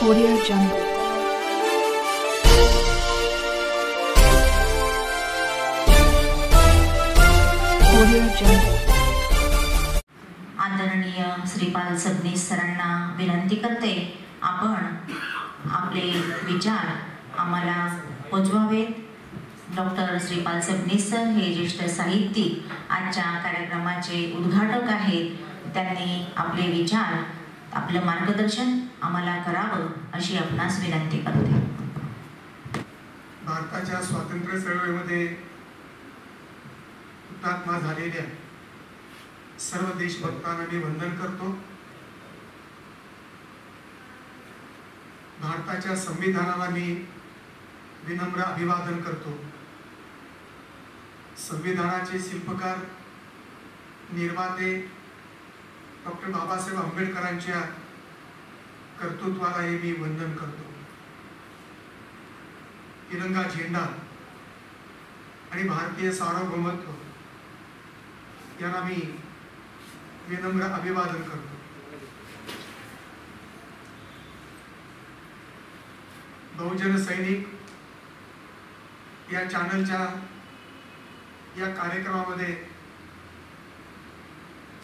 Audio Jungle. Audio Jungle. आदरणीय श्रीपाल सबनीस सरांना विनंती करते, आपण आपले विचार आम्हाला पोचवावेत। डॉक्टर श्रीपाल सबनीस सर हे ज्येष्ठ साहित्यिक आजच्या कार्यक्रमाचे उद्घाटक आहेत। त्यांनी आपले विचार, आपलं मार्गदर्शन आम्हाला करावं अशी आपणास विनंती करते। भारताच्या स्वातंत्र्य चळवळीमध्ये हुतात्मा झालेल्या सर्व देशभक्तांना मी वंदन करतो। भारताच्या संविधानाला मी विनम्र अभिवादन करतो। संविधानाचे शिल्पकार, निर्माते डॉक्टर बाबासाहेब आंबेडकरांच्या कर्तृत्वालाही मी वंदन करतो। तिरंगा झेंडा आणि भारतीय सार्वभौमत्व यांना मी विनम्र अभिवादन करतो। बहुजन सैनिक या चॅनलच्या या कार्यक्रमामध्ये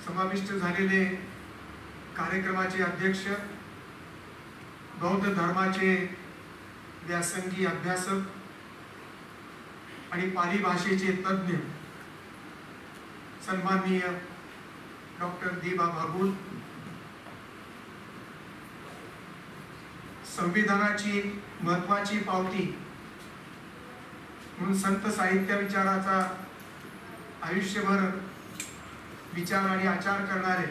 समाविष्ट झालेले कार्यक्रमाचे अध्यक्ष, बौद्ध धर्माचे व्यासंगी अभ्यासक आणि पाली भाषेचे तज्ञ सन्माननीय डॉक्टर दीबा बागुल, संविधानाची महत्त्वाची पावती म्हणून संत साहित्य विचाराचा आयुष्यभर विचार आणि आचार करणारे,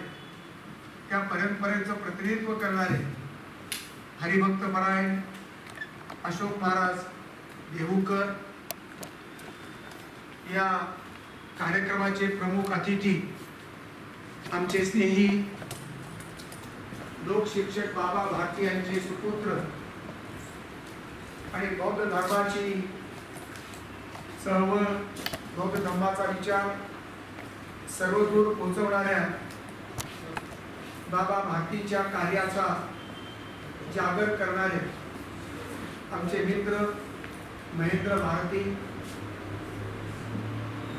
त्या परंपरेचं प्रतिनिधित्व करणारे हरिभक्त परायण अशोक महाराज देहूकर या कार्यक्रमाचे प्रमुख अतिथी, आमचे स्नेही लोकशिक्षक बाबा भारती यांचे सुपुत्र आणि बौद्ध धर्माची चळवळ, बौद्ध धर्माचा विचार सर्वदूर पोहोचवणाऱ्या बाबा भारतीच्या कार्याचा जागर करणारे आमचे मित्र महेंद्र भारती,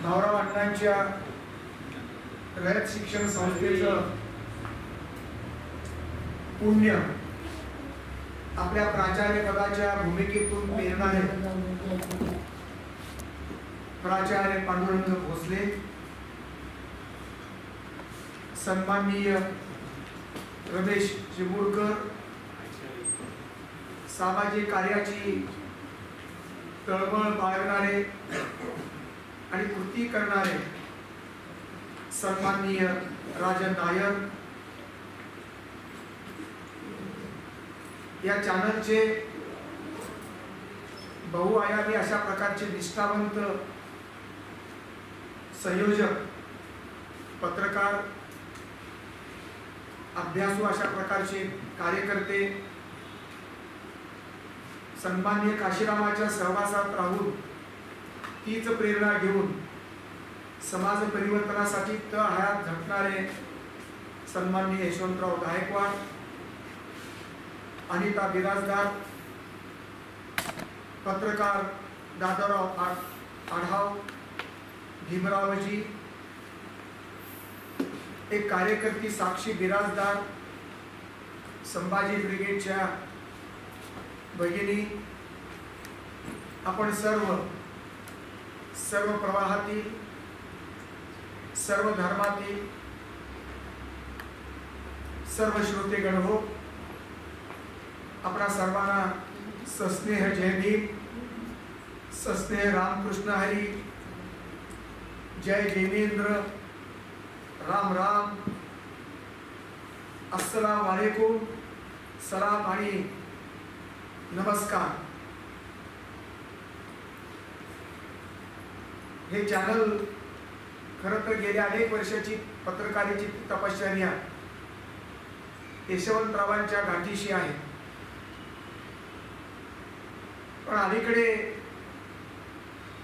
भाऊराव अण्णांच्या रयत शिक्षण संस्थेचं पुण्य आपल्या प्राचार्य पदाच्या भूमिकेतून पेरणारे प्राचार्य पांडुरंग भोसले, सन्माननीय रमेश चिमुरकर, सामाजिक कार्याची तळमळ बाळगणारे आणि कृती करणारे सन्माननीय राजन नायर, या चॅनलचे बहुआयामी अशा प्रकारचे निष्ठावंत संयोजक, पत्रकार, अभ्यासू अशा प्रकारचे कार्यकर्ते, सन्माननीय काशीरामाच्या सहवासात राहून तीच प्रेरणा घेऊन समाज परिवर्तनासाठी तळहात झटणारे सन्माननीय यशवंतराव गायकवाड, अनिता बिराजदार, पत्रकार दादाराव आढाव, भीमरावजी, एक कार्यकर्ती साक्षी बिराजदार, संभाजी ब्रिगेडच्या भगिनी, आपण सर्व प्रवाहातील, सर्व धर्मातील सर्व श्रोतेगण हो, आपणा सर्वांना सस्नेह जय भीम, सस्नेह रामकृष्ण हरी, जय जिनेंद्र, राम राम, अस्सलाम वालेकुम, सलाम आणि नमस्कार। हे चॅनल खरं तर गेल्या अनेक वर्षाची पत्रकारितेची तपश्चर्या यशवंतरावांच्या गाठीशी आहे, पण अलीकडे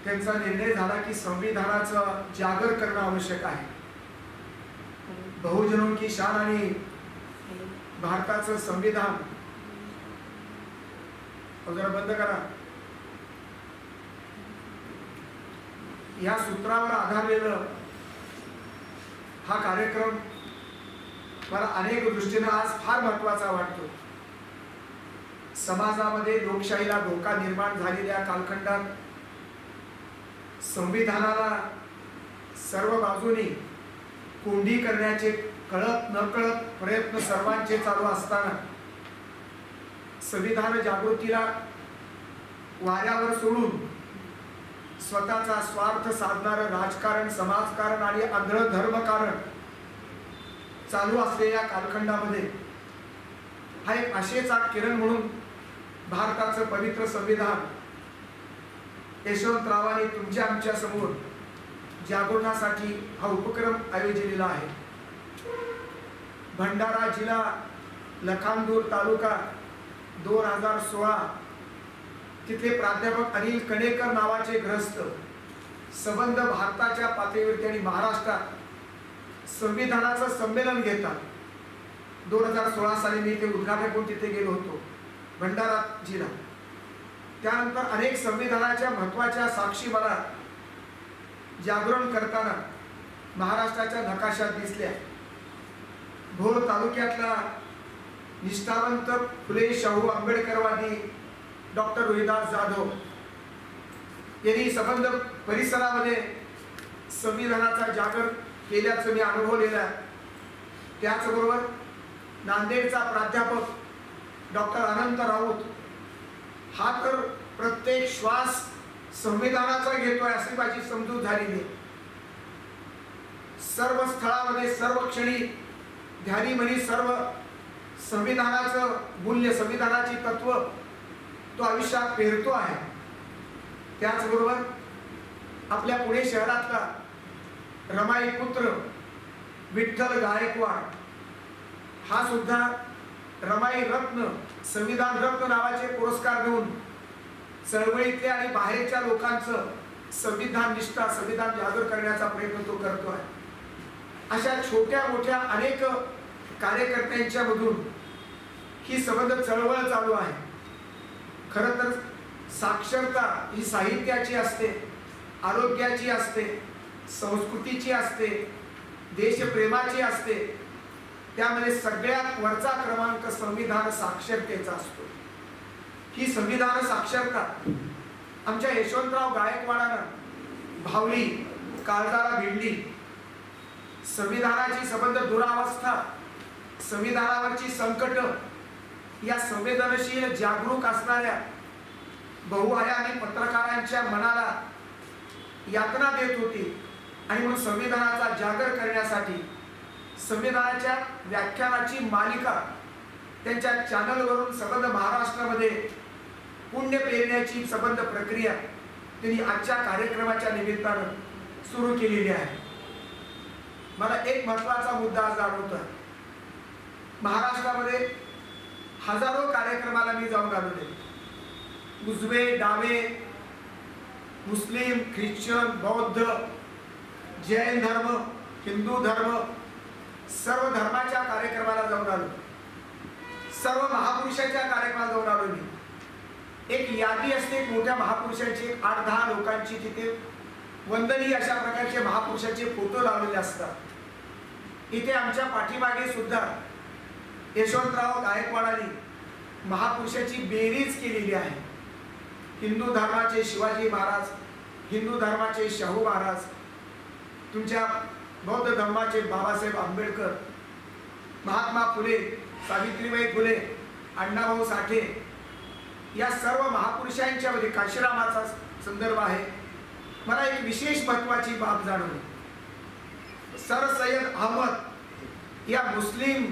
त्यांचा निर्णय झाला की संविधानाचा जागर करणं आवश्यक आहे। बहुजनों की शान आणि भारताचं संविधान जरा बंद करा. या सूत्रावर आधारलेलं हा कार्यक्रम मला अनेक दृष्टीने आज फार महत्त्वाचा वाटतो. समाजामध्ये लोकशाहीला धोका निर्माण झालेल्या कालखंडात संविधानाला सर्व बाजूनी कोंडी करण्याचे कळत नकळत प्रयत्न सर्वांचे चालू असताना संविधान जागृतीला वाऱ्यावर सोडून स्वतःचा स्वार्थ साधणारं राजकारण, समाजकारण आणि आंधळ धर्मकारण चालू असलेल्या कालखंडामध्ये हा एक आशेचा किरण म्हणून भारताचं पवित्र संविधान यशवंतरावांनी तुमच्या आमच्या समोर जागरणासाठी हा उपक्रम आयोजिलेला आहे. भंडारा जिल्हा लखानदूर तालुका 2016 तिथले प्राध्यापक अनिल कणेकर नावाचे ग्रस्त संबंध भारताच्या पातळीवरती आणि महाराष्ट्रात संविधानाचं संमेलन घेतात. 2016 साली मी ते उद्घाटन करून तिथे गेलो होतो भंडारा जिल्हा. त्यानंतर अनेक संविधानाच्या महत्त्वाच्या साक्षी मला जागरण करताना महाराष्ट्राच्या नकाशात दिसल्या. भोर तालुक्यातला निष्ठावंत फुले शाहू आंबेडकरवादी डॉक्टर रोहिदास जाधव यांनी संबंध परिसरामध्ये संविधानाचा जागर केल्याचं मी अनुभवलेलं आहे. त्याचबरोबर नांदेडचा प्राध्यापक डॉक्टर अनंत राऊत हा तर प्रत्येक श्वास संविधानाचा घेतोय अशी माझी समजूत झालेली आहे. सर्व स्थळामध्ये सर्व क्षणी ध्यानी मनी सर्व संविधानाचं मूल्य, संविधानाची तत्व तो आयुष्यात पेरतो आहे. त्याचबरोबर आपल्या पुणे शहरातला रमाई पुत्र विठ्ठल गायकवाड हा सुद्धा रमाई रत्न, संविधान रत्न नावाचे पुरस्कार देऊन चळवळीतल्या आणि बाहेरच्या लोकांचं संविधान निष्ठा, संविधान जागर करण्याचा प्रयत्न तो करतो आहे. अशा छोट्या मोठ्या अनेक कार्यकर्त्यांच्या मधून ही संबंध चळवळ चालू आहे. खरं तर साक्षरता ही साहित्याची असते, आरोग्याची असते, संस्कृतीची असते, देशप्रेमाची असते. त्यामध्ये सगळ्यात वरचा क्रमांक संविधान साक्षरतेचा असतो. ही संविधान साक्षरता आमच्या यशवंतराव गायकवाडानं भावली, काळजाला भिडली. संविधानाची संबंध दुरावस्था, संविधानावरची संकट या संवेदनशील जागरूक असणाऱ्या बहुआयामी पत्रकारांच्या मनाला यातना देत होती. आणि म्हणून संविधानाचा जागर करण्यासाठी संविधानाच्या व्याख्यानाची मालिका त्यांच्या चॅनलवरून संबंध महाराष्ट्रामध्ये पुण्य पेरण्याची संबंध प्रक्रिया त्यांनी आजच्या कार्यक्रमाच्या निमित्तानं सुरू केलेली आहे. मला एक महत्त्वाचा मुद्दा आज जाणवतो. महाराष्ट्रामध्ये हजारो कार्यक्रमाला मी जाऊन आलेले. उजवे, डावे, मुस्लिम, ख्रिश्चन, बौद्ध, जैन धर्म, हिंदू धर्म, सर्व धर्माच्या कार्यक्रमाला जाऊन आलो. सर्व महापुरुषांच्या कार्यक्रमाला जाऊन आलो मी. एक यादी असते मोठ्या महापुरुषांची, 8-10 लोकांची. तिथे वंदनीय अशा प्रकारचे महापुरुषांचे फोटो लावलेले असतात. इथे आमच्या पाठीमागे सुद्धा यशवंतराव गायकवाडांनी महापुरुषाची बेरीज केलेली आहे. हिंदू धर्माचे शिवाजी महाराज, हिंदू धर्माचे शाहू महाराज, तुमच्या बौद्ध धर्माचे बाबासाहेब आंबेडकर, महात्मा फुले, सावित्रीबाई फुले, अण्णाभाऊ साठे या सर्व महापुरुषांच्या मध्ये काशीरामाचा संदर्भ आहे. मला एक विशेष महत्त्वाची बाब जाणवली. सर सय्यद अहमद या मुस्लिम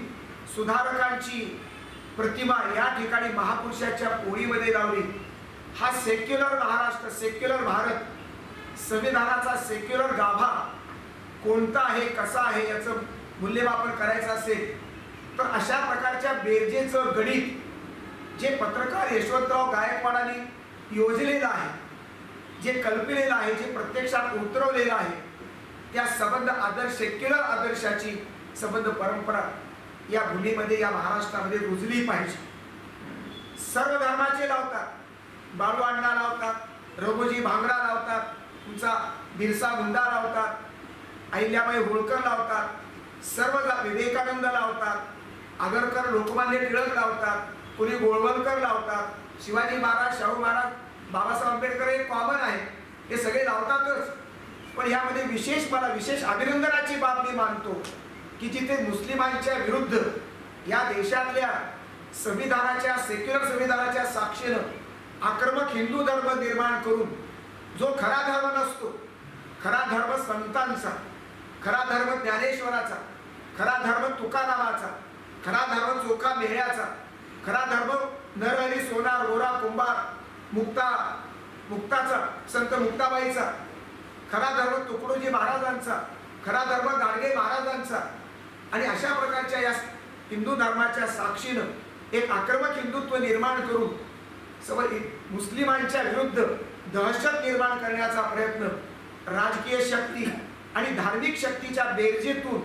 सुधारकांची प्रतिमा या ठिकाणी महापुरुषाच्या पोळीमध्ये लावली. हा सेक्युलर महाराष्ट्र, सेक्युलर भारत, संविधानाचा सेक्युलर गाभा कोणता आहे, कसा आहे याचं मूल्यमापन करायचं असेल तर अशा प्रकारच्या बेरजेचं गणित जे पत्रकार यशवंतराव गायकवाडांनी योजलेलं आहे, जे कल्पलेलं आहे, जे प्रत्यक्षात उतरवलेलं आहे, त्या संबंध आदर्श, सेक्युलर आदर्शाची संबंध परंपरा या भूमीमध्ये, या महाराष्ट्रामध्ये रुजली पाहिजे. सर्व धर्माचे लावतात, बाळू अण्णा लावतात, रघुजी भांगरा लावतात, तुमचा बिरसा मुंडा लावतात, अहिल्याबाई होळकर लावतात, सर्व विवेकानंद लावतात, आगरकर लोकमान्य टिळक लावतात, कोणी गोळवलकर लावतात, शिवाजी महाराज, शाहू महाराज, बाबासाहेब आंबेडकर हे कॉमन आहे, हे सगळे लावतातच. पण यामध्ये मला विशेष अभिनंदनाची बाब मी मानतो की जिथे मुस्लिमांच्या विरुद्ध या देशातल्या संविधानाच्या, सेक्युलर संविधानाच्या साक्षीनं आक्रमक हिंदू धर्म निर्माण करून जो खरा धर्म नसतो, खरा धर्म संतांचा, खरा धर्म ज्ञानेश्वराचा, खरा धर्म तुकारामाचा, खरा धर्म चोखा मेहळ्याचा, खरा धर्म नरहरी सोनार, गोरा कुंभार, मुक्ताचा, संत मुक्ताबाईचा, खरा धर्म तुकडोजी महाराजांचा, खरा धर्म गाडगे महाराजांचा, आणि अशा प्रकारच्या या हिंदू धर्माच्या साक्षीनं एक आक्रमक हिंदुत्व निर्माण करून मुस्लिमांच्या विरुद्ध दहशत निर्माण करण्याचा प्रयत्न राजकीय शक्ती आणि धार्मिक शक्तीच्या बेरजेतून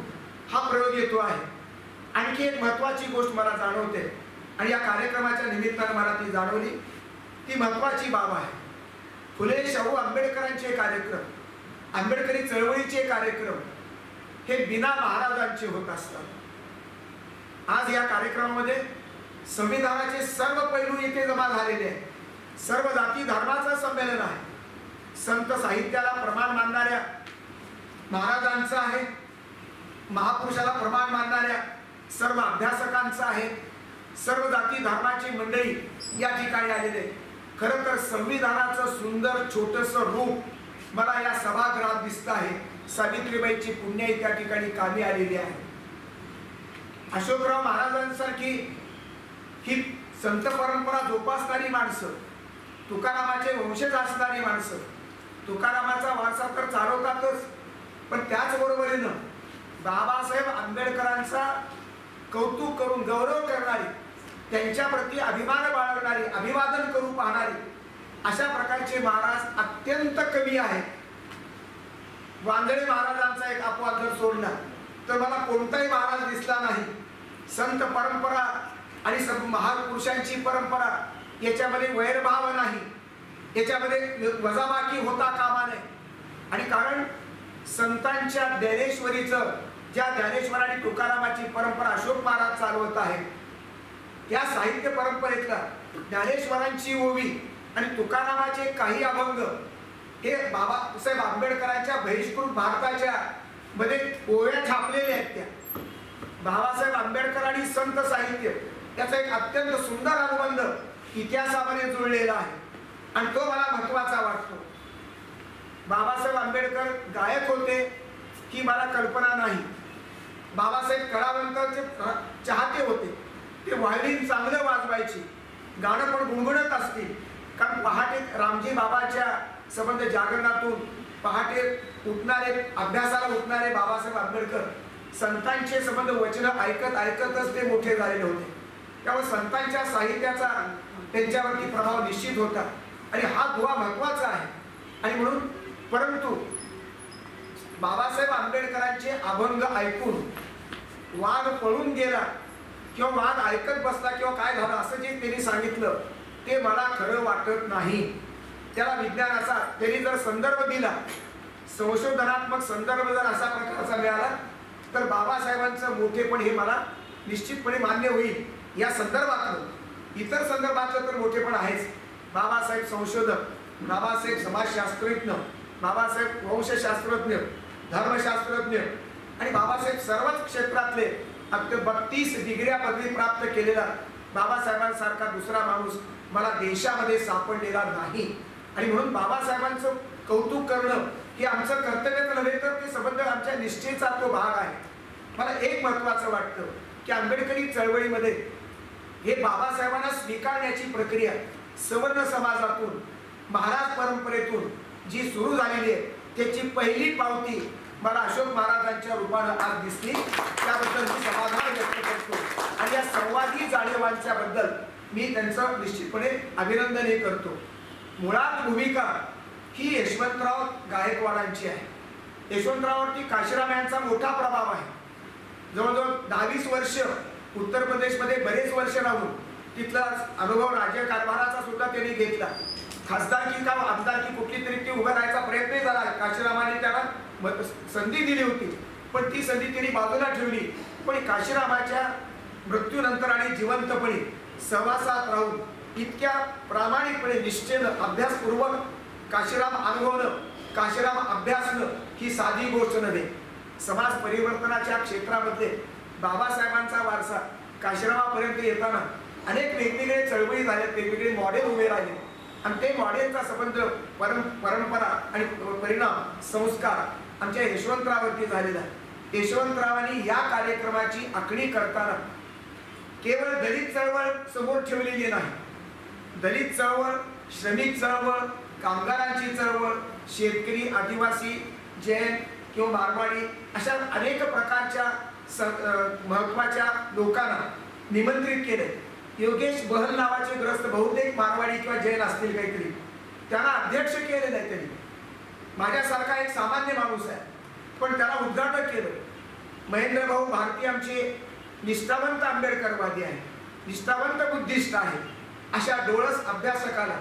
हा प्रयोग येतो आहे. आणखी एक महत्त्वाची गोष्ट मला जाणवते आणि या कार्यक्रमाच्या निमित्तानं मला ती जाणवली, ती महत्त्वाची बाब आहे. फुले शाहू आंबेडकरांचे कार्यक्रम, आंबेडकरी चळवळीचे कार्यक्रम हे बिना महाराजांचे होत असतात. आज या कार्यक्रमामध्ये संविधानाचे सर्व पैलू इथे जमा झालेले आहेत. सर्व जाती धर्माचं संमेलन आहे. संत साहित्याला प्रमाण मानणाऱ्या महाराजांचं आहे, महापुरुषाला प्रमाण मानणाऱ्या सर्व अभ्यासकांचं आहे, सर्व जाती धर्माची मंडळी या ठिकाणी आलेले. खरं तर संविधानाचं सुंदर छोटंसं रूप मला या सभागृहात दिसत आहे. सावित्रीबाईची पुण्याई त्या ठिकाणी कामी आलेली आहे. अशोकराव महाराजांसारखी ही संत परंपरा जोपासणारी माणसं, तुकारामाचे वंशज असणारी माणसं, तुकारामाचा वारसा तर चालवतातच, पण त्याचबरोबरीनं बाबासाहेब आंबेडकरांचा कौतुक करून गौरव करणारी, त्यांच्याप्रती अभिमान बाळगणारी, अभिवादन करू पाहणारी अशा प्रकारचे महाराज अत्यंत कमी आहेत. वांदळे महाराजांचा एक अपवाद जर सोडला तर मला कोणताही महाराज दिसला नाही. संत परंपरा आणि सर्व महापुरुषांची परंपरा याच्यामध्ये वैरभाव नाही, याच्यामध्ये वजाबाकी होता कामा नये. आणि कारण संतांच्या ज्ञानेश्वरीचं, ज्या ज्ञानेश्वर आणि तुकारामाची परंपरा अशोक महाराज चालवत आहेत, या साहित्य परंपरेतला ज्ञानेश्वरांची ओवी आणि तुकारामाचे काही अभंग हे बाबासाहेब आंबेडकरांच्या बहिष्कृत भारताच्या मध्ये ओव्या छापलेल्या आहेत. त्या बाबासाहेब आंबेडकर आणि संत साहित्य याचा एक अत्यंत सुंदर अनुबंध इतिहासामध्ये जुळलेला आहे आणि तो मला महत्त्वाचा वाटतो. बाबासाहेब आंबेडकर गायक होते की मला कल्पना नाही. बाबासाहेब कलावंतांचे चाहते होते. ते व्हायोलिन चांगलं वाजवायचे, गाणं पण गुणगुणत असतील. कारण पहाटे रामजी बाबाच्या संबंध जागरणातून पहाटे उठणारे, अभ्यासाला उठणारे बाबासाहेब आंबेडकर संतांचे संबंध वचनं ऐकत ऐकतच ते मोठे झालेले होते. त्यामुळे संतांच्या साहित्याचा त्यांच्यावरती प्रभाव निश्चित होता आणि हा दुवा महत्त्वाचा आहे. आणि म्हणून परंतु बाबासाहेब आंबेडकरांचे अभंग ऐकून वाघ पळून गेला किंवा वाघ ऐकत बसला किंवा काय झालं असं जे त्यांनी सांगितलं ते मला खरं वाटत नाही. त्याला विज्ञानाचा त्यांनी जर संदर्भ दिला, संशोधनात्मक संदर्भ जर असा प्रकारचा मिळाला तर बाबासाहेबांचं मोठेपण हे मला निश्चितपणे मान्य होईल. या संदर्भातलं इतर संदर्भातलं तर मोठेपण आहेच. बाबासाहेब संशोधक, बाबासाहेब समाजशास्त्रज्ञ, बाबासाहेब वंशशास्त्रज्ञ, धर्मशास्त्रज्ञ आणि बाबासाहेब सर्वच क्षेत्रातले अगदी 32 डिग्र्या पदवी प्राप्त केलेला बाबासाहेबांसारखा दुसरा माणूस मला देशामध्ये सापडलेला नाही. आणि म्हणून बाबासाहेबांचं कौतुक करणं हे आमचं कर्तव्यच नव्हे तर ते संबंध आमच्या निष्ठेचा तो भाग आहे. मला एक महत्त्वाचं वाटतं की आंबेडकरी चळवळीमध्ये हे बाबासाहेबांना स्वीकारण्याची प्रक्रिया सवर्ण समाजातून, महाराज परंपरेतून जी सुरू झालेली आहे त्याची पहिली पावती मला अशोक महाराजांच्या रूपानं आज दिसली. त्याबद्दल मी समाधान व्यक्त करतो आणि या संवादी जाणीवांच्या बद्दल मी त्यांचं निश्चितपणे अभिनंदनही करतो. मुळात भूमिका ही यशवंतराव गायकवाडांची आहे. यशवंतराववरती काशीराम यांचा मोठा प्रभाव आहे. जवळजवळ 10-20 वर्ष उत्तर प्रदेशमध्ये बरेच वर्ष राहून तिथला अनुभव राज्यकारभाराचा सुद्धा त्यांनी घेतला. खासदारकी का आमदारकी कुठली तरी ती उभं राहायचा प्रयत्न झाला. काशीरामाने त्याला संधी दिली होती, पण ती संधी त्यांनी बाजूला ठेवली. पण काशीरामाच्या मृत्यूनंतर आणि जिवंतपणे सहवासात राहून इतक्या प्रामाणिकपणे निष्ठेनं अभ्यासपूर्वक काशीराम अनुभवणं, काशीराम अभ्यासणं ही साधी गोष्ट नव्हे. समाज परिवर्तनाच्या क्षेत्रामध्ये बाबासाहेबांचा वारसा काशीरामापर्यंत येताना अनेक वेगवेगळे चळवळी झाल्यात, वेगवेगळे मॉडेल उभे राहिले आणि ते मॉडेलचा संबंध परंपरा आणि परिणाम संस्कार आमच्या यशवंतरावरती झालेला आहे. यशवंतरावांनी या कार्यक्रमाची आखणी करताना केवळ दलित चळवळ समोर ठेवलेली नाही. दलित चळवळ, श्रमिक चळवळ, कामगारांची चळवळ, शेतकरी, आदिवासी, जैन किंवा मारवाडी अशा अनेक प्रकारच्या महत्वाच्या लोकांना निमंत्रित केले. योगेश बहल नावाचे ग्रस्त बहुतेक मारवाडी किंवा जैन असतील काहीतरी, त्यांना अध्यक्ष केलेलं आहे. त्यांनी माझ्यासारखा एक सामान्य माणूस आहे, पण त्याला उद्घाटन केलं. महेंद्र भाऊ भारती आमचे निष्ठावंत आंबेडकरवादी आहे, निष्ठावंत बुद्धिस्ट आहे. अशा डोळस अभ्यासकाला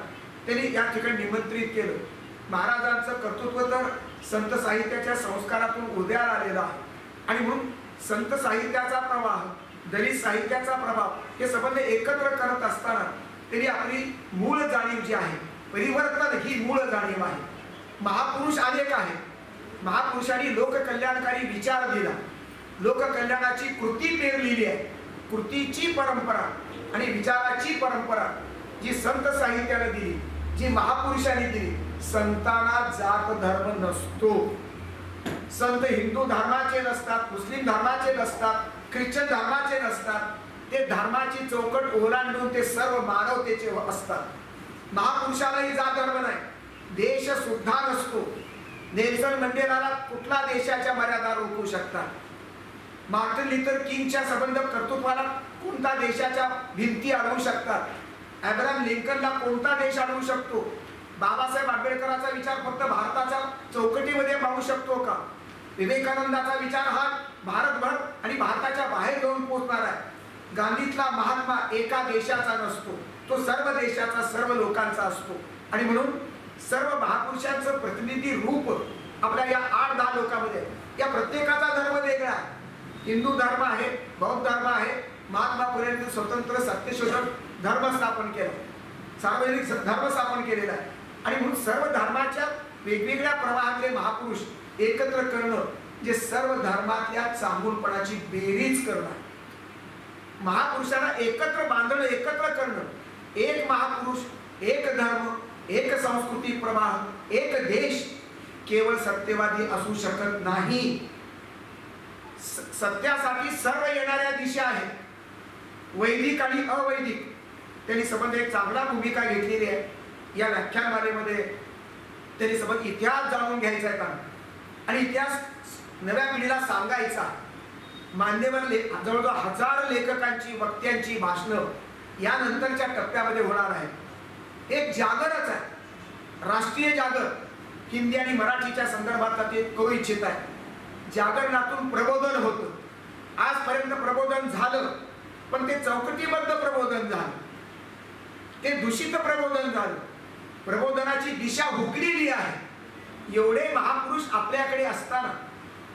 त्यांनी या ठिकाणी निमंत्रित केलं. महाराजांचं कर्तृत्व तर संत साहित्याच्या संस्कारातून उदयाला आलेला आहे आणि म्हणून संत साहित्याचा प्रवाह, दलित साहित्याचा प्रभाव हे संबंध एकत्र करत असताना त्यांनी आपली मूळ जाणीव जी आहे, परिवर्तन ही मूळ जाणीव आहे. महापुरुष अनेक आहेत, महापुरुषांनी लोककल्याणकारी विचार दिला, लोककल्याणाची कृती पेरलेली आहे. कृतीची परंपरा आणि विचाराची परंपरा जी संत साहित्याने दिली, जी महापुरुषांनी दिली. संतांना जात धर्म नसतो. संत हिंदू धर्माचे नसतात, मुस्लिम धर्माचे नसतात, ख्रिश्चन धर्माचे नसतात. ते धर्माची चौकट ओलांडून ते सर्व मानवतेचे असतात. महापुरुषालाही जात धर्म नाही, देश सुद्धा नसतो. नेल्सन मंडेलाला कुठला देशाच्या मर्यादा रोखू शकतात? मार्टिन लुथर किंगच्या संबंध कर्तृत्वाला कोणता देशाच्या भिंती अडवू शकतात? अब्राहम लिंकनला कोणता देश अडवू शकतो? बाबासाहेब आंबेडकरांचा विचार फक्त भारताच्या चौकटीमध्ये पाहू शकतो का? विवेकानंदाचा विचार हा भारतभर आणि भारताच्या बाहेर जाऊन पोहोचणार आहे. गांधीतला महात्मा एका देशाचा नसतो, तो सर्व देशाचा, सर्व लोकांचा असतो. आणि म्हणून सर्व महापुरुषांचं प्रतिनिधी रूप आपल्या या 8-10 लोकांमध्ये, या प्रत्येकाचा धर्म वेगळा आहे. हिंदू धर्म आहे, बौद्ध धर्म आहे, महात्मा फुलेंनी स्वतंत्र सत्यशोधक धर्म स्थापन केला, सार्वजनिक धर्म स्थापन केलेला आहे. आणि म्हणून सर्व धर्माच्या वेगवेगळ्या प्रवाहातले महापुरुष एकत्र करणं, जे सर्व धर्मातल्या चांगुलपणाची बेरीज करणं, महापुरुषांना एकत्र बांधणं, एकत्र करणं. एक महापुरुष, एक धर्म, एक सांस्कृतिक प्रवाह, एक देश केवळ सत्यवादी असू शकत नाही. सत्यासाठी सर्व येणाऱ्या दिशा आहेत, वैदिक आणि अवैदिक. त्यांनी संबंध एक चांगला भूमिका घेतलेली आहे. या व्याख्यानमालेमध्ये त्यांनी संबंध इतिहास जाणून घ्यायचा आहे आणि इतिहास नव्या पिढीला सांगायचा. मान्यवर जवळजवळ 1000 लेखकांची, वक्त्यांची भाषणं यानंतरच्या टप्प्यामध्ये होणार आहे. एक जागरच आहे, राष्ट्रीय जागर. हिंदी आणि मराठीच्या संदर्भात ते करू इच्छित आहे. जागरणातून प्रबोधन होतं. आजपर्यंत प्रबोधन झालं, पण ते चौकटीबद्ध प्रबोधन झालं, ते दूषित प्रबोधन झालं. प्रबोधनाची दिशा हुकलेली आहे. एवढे महापुरुष आपल्याकडे असताना,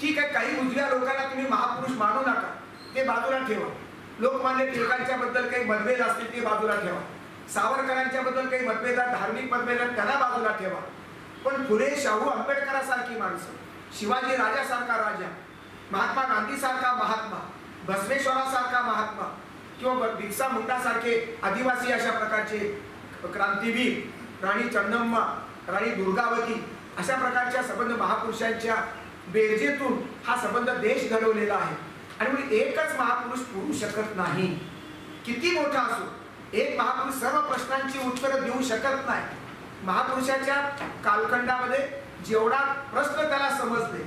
ठीक आहे, काही उजव्या लोकांना तुम्ही महापुरुष मानू नका, ते बाजूला ठेवा. लोकमान्य टिळकांच्या बद्दल काही मतभेद असतील ते बाजूला ठेवा. सावरकरांच्या बद्दल काही मतभेद, धार्मिक मतभेद त्यांना बाजूला ठेवा. पण फुले, शाहू, आंबेडकरांसारखी माणसं, शिवाजी राजासारखा राजा, महात्मा गांधीसारखा महात्मा, बसवेश्वरासारखा महात्मा किंवा बिरसा मुंडासारखे आदिवासी, अशा प्रकारचे क्रांतीवीर, राणी चन्नम्मा, राणी दुर्गावती, अशा प्रकारच्या संबंध महापुरुषांच्या बेरजेतून हा संबंध देश घडवलेला आहे. आणि म्हणून एकच महापुरुष पुरू शकत नाही, किती मोठा असो. एक महापुरुष सर्व प्रश्नांची उत्तरं देऊ शकत नाही. महापुरुषाच्या कालखंडामध्ये जेवढा प्रश्न त्याला समजले,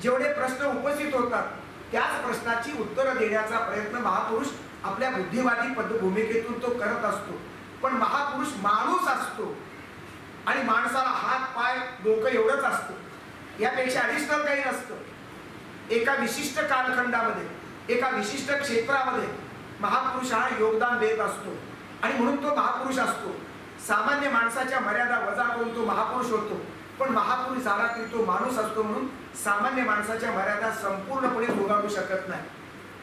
जेवढे प्रश्न उपस्थित होतात, त्याच प्रश्नाची उत्तरं देण्याचा प्रयत्न महापुरुष आपल्या बुद्धिवादी भूमिकेतून तो करत असतो. पण महापुरुष माणूस असतो आणि माणसाला हात, पाय, डोकं एवढंच असतं, यापेक्षा ॲडिशनल काही नसतं. एका विशिष्ट कालखंडामध्ये, एका विशिष्ट क्षेत्रामध्ये महापुरुष हा योगदान देत असतो आणि म्हणून तो महापुरुष असतो. सामान्य माणसाच्या मर्यादा वजा करून तो महापुरुष होतो, पण महापुरुष झाला तरी तो माणूस असतो, म्हणून सामान्य माणसाच्या मर्यादा संपूर्णपणे झुगारू शकत नाही.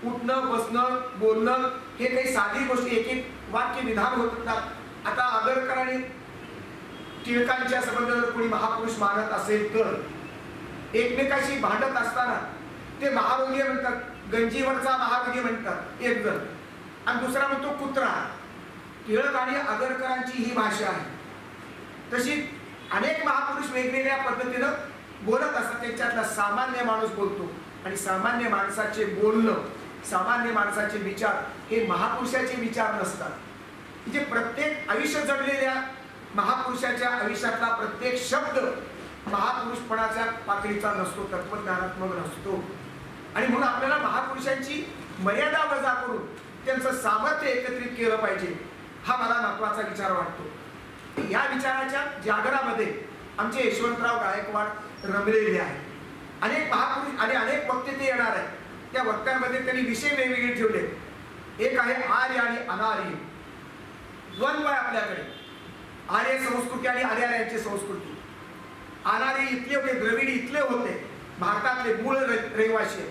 उठणं बसणं बोलणं हे काही साधी गोष्टी एक एक वाक्य विधान होत असतात. आता आगरकर आणि टिळकांच्या संबंधात जर कोणी महापुरुष मानत असेल तर एकमेकाशी भांडत असताना ते महारोगी म्हणतात, गंजीवरचा महारोगी म्हणतात एक जण, आणि दुसरा म्हणतो कुत्रा. टिळक आणि आगरकरांची ही भाषा आहे. तशी अनेक महापुरुष वेगवेगळ्या पद्धतीनं बोलत असतात. त्यांच्यातला सामान्य माणूस बोलतो आणि सामान्य माणसाचे बोलणं, सामान्य माणसाचे विचार हे महापुरुषाचे विचार नसतात. म्हणजे प्रत्येक आयुष्य जगलेल्या महापुरुषाच्या आयुष्यातला प्रत्येक शब्द महापुरुषपणाच्या पातळीचा नसतो, तत्वज्ञानात्मक नसतो. आणि म्हणून आपल्याला महापुरुषांची मर्यादा वजा करून त्यांचं सामर्थ्य एकत्रित केलं पाहिजे, हा मला महत्वाचा विचार वाटतो. या विचाराच्या जागरामध्ये आमचे यशवंतराव गायकवाड रमलेले आहेत. अनेक महापुरुष आणि अनेक वक्ते ते येणार आहेत. त्या वक्त्यांमध्ये त्यांनी विषय वेगवेगळे ठेवले. एक आहे आर्य आणि अनार्य, द्वंद्व आहे आपल्याकडे. आर्य संस्कृती आणि आर्यांची संस्कृती. अनार्य इथले होते, द्रविडी इथले होते, भारतातले मूळ रहिवासी.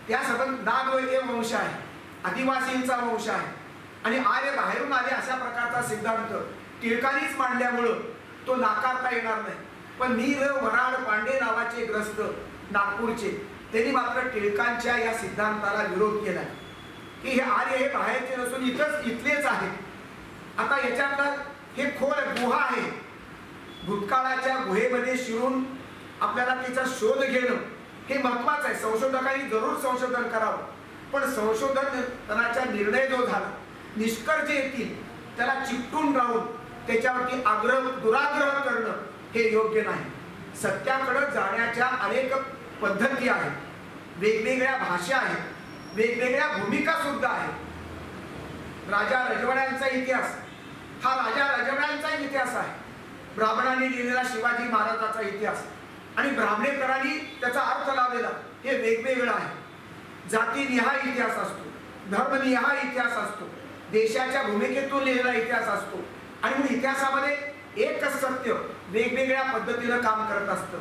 त्या संबंध नागवैद्य वंश आहे, आदिवासींचा वंश आहे, आणि आर्य बाहेरून आले अशा प्रकारचा सिद्धांत टिळकांनीच मांडल्यामुळं तो नाकारता येणार नाही. पण नीर वराड पांडे नावाचे ग्रस्त नागपूरचे, त्यांनी मात्र टिळकांच्या या सिद्धांताला विरोध केला की हे आर्य हे बाहेरचे नसून इथलेच आहेत. आता याच्यातला हे खोल गुहा आहे. भूतकाळाच्या गुहेमध्ये शिरून आपल्याला त्याचा शोध घेणं हे महत्वाचं आहे. संशोधकांनी जरूर संशोधन करावं, पण संशोधनाचा निर्णय जो झाला, निष्कर्ष येतील त्याला चिकटून राहून त्याच्यावरती दुराग्रह करणं हे योग्य नाही. सत्याकडे जाण्याच्या अनेक पद्धती आहेत, वेगवेगळ्या भाषा आहेत, वेगवेगळ्या भूमिका सुद्धा आहेत. राजा रजवाड्यांचा इतिहास हा राजा रजवाड्यांचा इतिहास आहे. ब्राह्मणांनी लिहिलेला शिवाजी महाराजांचा इतिहास आणि ब्राह्मणेतरांनी त्याचा अर्थ लावलेला हे वेगवेगळं आहे. जातीनिहाय इतिहास असतो, धर्मनिहाय इतिहास असतो, देशाच्या भूमिकेतून लिहिलेला इतिहास असतो. आणि म्हणून इतिहासामध्ये एकच सत्य वेगवेगळ्या पद्धतीनं काम करत असतं.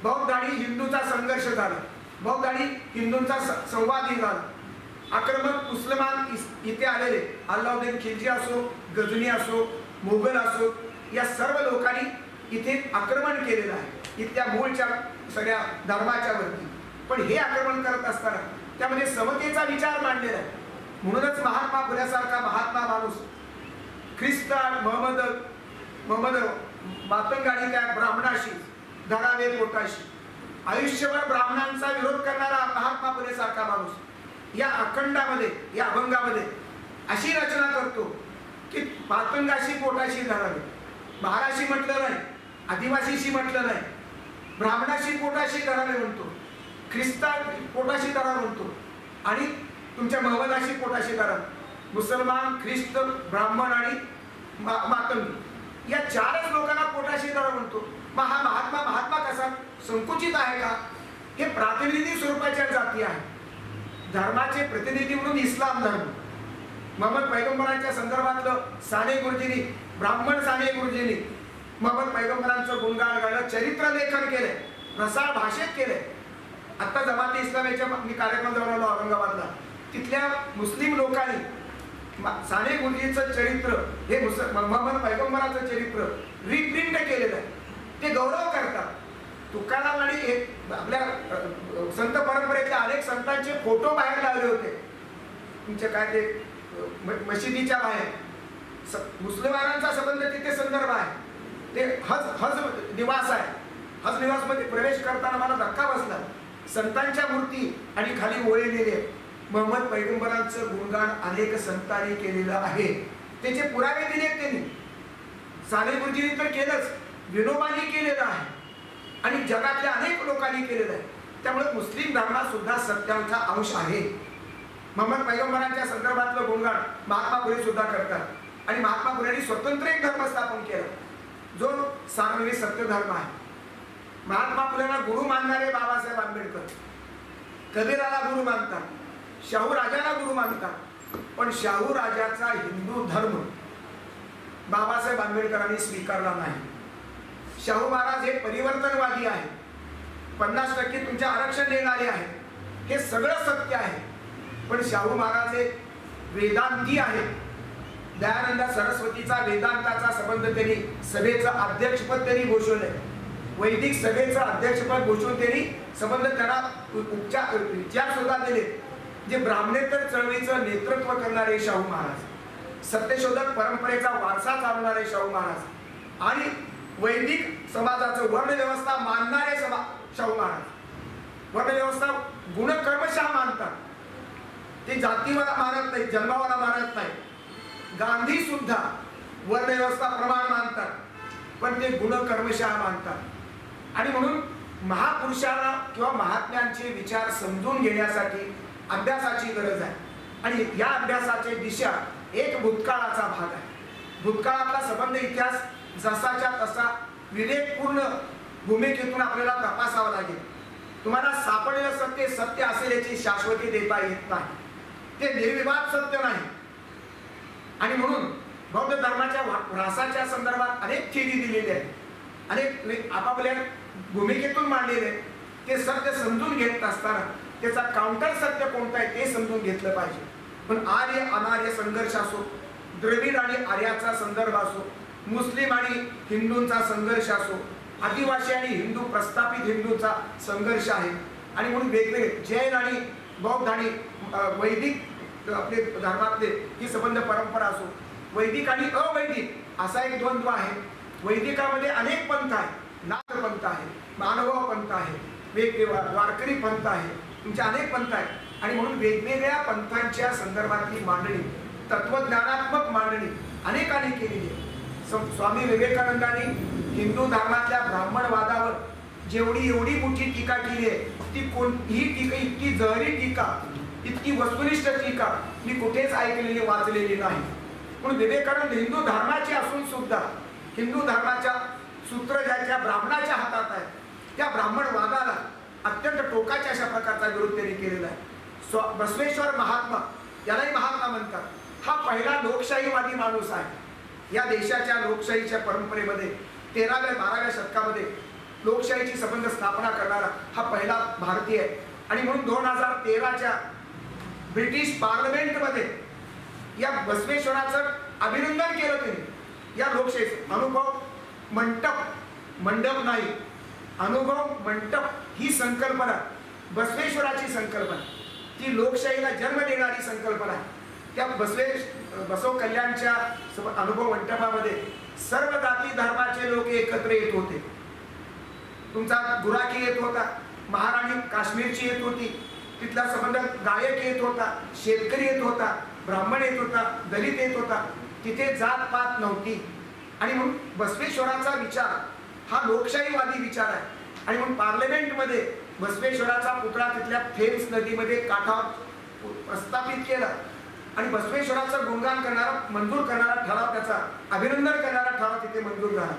बौद्ध आणि हिंदूचा संघर्ष झाला, बौद्ध आणि हिंदूंचा संवाद झाला. आक्रमक मुसलमान इथे आलेले, अल्लाउद्दीन खिलजी असो, गजनी असो, मोगल असो, या सर्व लोकांनी इथे आक्रमण केलेलं आहे इथल्या मूळच्या सगळ्या धर्माच्या वरती. पण हे आक्रमण करत असताना त्यामध्ये समतेचा विचार मांडलेला आहे. म्हणूनच महात्मा फुल्यासारखा महात्मा माणूस ख्रिस्त मोहम्मद मातंगाने त्या ब्राह्मणाशी धरावे पोटाशी आयुष्यभर ब्राह्मणांचा विरोध करणारा महात्मा फुलेसारखा माणूस या अखंडामध्ये, या अभंगामध्ये अशी रचना करतो की मातंगाशी पोटाशी धरावे. महाराशी म्हटलं नाही, आदिवासीशी म्हटलं नाही, ब्राह्मणाशी पोटाशी धरावे म्हणतो, ख्रिस्ता पोटाशी धरावे म्हणतो, आणि तुमच्या महम्मदाशी पोटाशी धरावे. मुसलमान, ख्रिस्त, ब्राह्मण आणि मातंग या चारच लोकांना पोटाशी धरावे म्हणतो. मग हा महात्मा कसा संकुचित आहे का? हे प्रातिनिधिक स्वरूपाच्या जाती आहे. धर्माचे प्रतिनिधी म्हणून इस्लाम धर्म, मोहम्मद पैगंबरांच्या संदर्भातलं साने गुरुजींनी, ब्राह्मण साने गुरुजींनी मोहम्मद पैगंबरांचं गुणगान गाणं, चरित्र लेखन केलंय, रसाळ भाषेत केलंय. आता जमाती इस्लामीच्या मी कार्यक्रम जाऊन आलो औरंगाबादला, तिथल्या मुस्लिम लोकांनी साने गुरुजींचं चरित्र हे मोहम्मद पैगंबराचं चरित्र रिप्रिंट केलेलं आहे. ते गौरव करतात. तुकाराम आणि आपल्या संत परंपरेतल्या अनेक संतांचे फोटो बाहेर लावले होते. तुमच्या काय ते मशिदीच्या बाहेर मुस्लिमांचा संबंध तिथे संदर्भ आहे. ते हज निवास आहे. हज निवास मध्ये प्रवेश करताना मला धक्का बसला. संतांच्या मूर्ती आणि खाली ओळे लिहिले, मोहम्मद पैगंबरांचं गुणगान अनेक संतांनी केलेलं आहे. त्याचे पुरावे दिले त्यांनी. साने गुरुजींनी तर केलंच, विनोबांनी केलेलं आहे आणि जगातल्या अनेक लोकांनी केलेलं आहे. त्यामुळे मुस्लिम धर्मात सुद्धा सत्यांचा अंश आहे. मोहम्मद पैगंबरांच्या संदर्भातलं गुणगान महात्मा फुले सुद्धा करतात आणि महात्मा फुलेंनी स्वतंत्र एक धर्म स्थापन केला जो सार्वजनिक सत्य धर्म आहे. महात्मा फुलेंना गुरु मानणारे बाबासाहेब आंबेडकर कबीराला गुरु मानतात, शाहू राजाला गुरु मानतात. पण शाहू राजाचा हिंदू धर्म बाबासाहेब आंबेडकरांनी स्वीकारला नाही. शाहू महाराज हे परिवर्तनवादी आहेत, 50% तुमचे आरक्षण देणारे आहेत, हे सगळं सत्य आहे. पण शाहू महाराज हे वेदांती आहेत. दयानंद सरस्वतीचा वेदांताचा संबंध त्यांनी सभेचं अध्यक्षपद त्यांनी घोषवलंय. वैदिक सभेचं अध्यक्षपद घोषवून त्यांनी संबंध त्यांना विचार सुद्धा दिले. जे ब्राह्मणेतर चळवळीचं नेतृत्व करणारे शाहू महाराज, सत्यशोधक परंपरेचा वारसा चालवणारे शाहू महाराज आणि वैदिक समाजाचं वर्णव्यवस्था मानणारे शाहू महाराज. वर्णव्यवस्था गुणकर्मशः मानतात. ते जातीवाला मानत नाही, जन्मावाला मानत नाही. गांधी सुद्धा वर्णव्यवस्था प्रमाण मानतात, पण ते गुणकर्मशः मानतात. आणि म्हणून महापुरुषांना किंवा महात्म्यांचे विचार समजून घेण्यासाठी अभ्यासाची गरज आहे. आणि या अभ्यासाची दिशा एक भूतकाळाचा भाग आहे. भूतकाळातला संबंध इतिहास जसाच्या तसा विवेकपूर्ण भूमिकेतून आपल्याला तपासावा लागेल. तुम्हाला सापडलेलं सत्य सत्य असेल याची शाश्वती देता येत नाही. ते निर्विवाद सत्य नाही. आणि म्हणून बौद्ध धर्माच्या ऱ्हासाच्या संदर्भात अनेक थेरी दिलेले आहेत, अनेक आपापल्या भूमिकेतून मांडलेले आहेत. ते सत्य समजून घेत असताना त्याचा काउंटर सत्य कोणतं आहे ते समजून घेतलं पाहिजे. पण आर्य अनार्य संघर्ष असो, द्रविड आणि आर्याचा संदर्भ असो, मुस्लिम आणि हिंदूंचा संघर्ष असो, आदिवासी आणि हिंदू प्रस्थापित हिंदूंचा संघर्ष आहे. आणि म्हणून वेगवेगळे जैन आणि बौद्ध आणि वैदिक आपले धर्मातले ही संबंध परंपरा असो, वैदिक आणि अवैदिक असा एक द्वंद्व आहे. वैदिकामध्ये अनेक पंथ आहे, नाथ पंथ आहे, मानव पंथ आहे, वेगवेगळा वारकरी पंथ आहे, तुमचे अनेक पंथ आहेत. आणि म्हणून वेगवेगळ्या पंथांच्या संदर्भातली मांडणी, तत्वज्ञानात्मक मांडणी अनेकांनी केलेली आहे. स्वामी विवेकानंदांनी हिंदू धर्मातल्या ब्राह्मणवादावर जेवढी एवढी मोठी टीका केली आहे, ती कोणतीही टीका, इतकी जहरी टीका, इतकी वस्तुनिष्ठ टीका मी कुठेच ऐकलेली वाचलेली नाही. म्हणून विवेकानंद हिंदू धर्माचे असून सुद्धा हिंदू धर्माच्या सूत्र ज्याच्या ब्राह्मणाच्या हातात आहे त्या ब्राह्मणवादाला अत्यंत टोकाच्या अशा प्रकारचा विरोध त्यांनी केलेला आहे. बसवेश्वर महात्मा, यालाही महात्मा म्हणतात, हा पहिला लोकशाहीवादी माणूस आहे. या देशाच्या लोकशाहीच्या परंपरेमध्ये 13व्या-12व्या शतकामध्ये लोकशाहीची संबंध स्थापना करणारा हा पहिला भारतीय आहे. आणि म्हणून 2013च्या ब्रिटिश पार्लमेंटमध्ये या बसवेश्वराचं अभिनंदन केलं त्यांनी. या लोकशाहीचं अनुभव मंडप नाही, अनुभव मंडप ही संकल्पना बसवेश्वराची संकल्पना, ती लोकशाहीला जन्म देणारी संकल्पना आहे. त्या बसव कल्याणच्या अनुभव मंडपामध्ये सर्व जाती धर्माचे लोक एकत्र येत होते. तुमचा गुराखी येत होता, महाराणी काश्मीरची येत होती, तिथला संबंध गायक येत होता, शेतकरी येत होता, ब्राह्मण येत होता, दलित येत होता. तिथे जात पात नव्हती. आणि म्हणून बसवेश्वराचा विचार हा लोकशाहीवादी विचार आहे. आणि म्हणून पार्लमेंटमध्ये बसवेश्वराचा पुतळा तिथल्या थेम्स नदीमध्ये काठावर प्रस्थापित केला. आणि बसवेश्वराचं गुणगान करणारा, मंजूर करणारा ठराव, त्याचा अभिनंदन करणारा ठराव तिथे मंजूर झाला.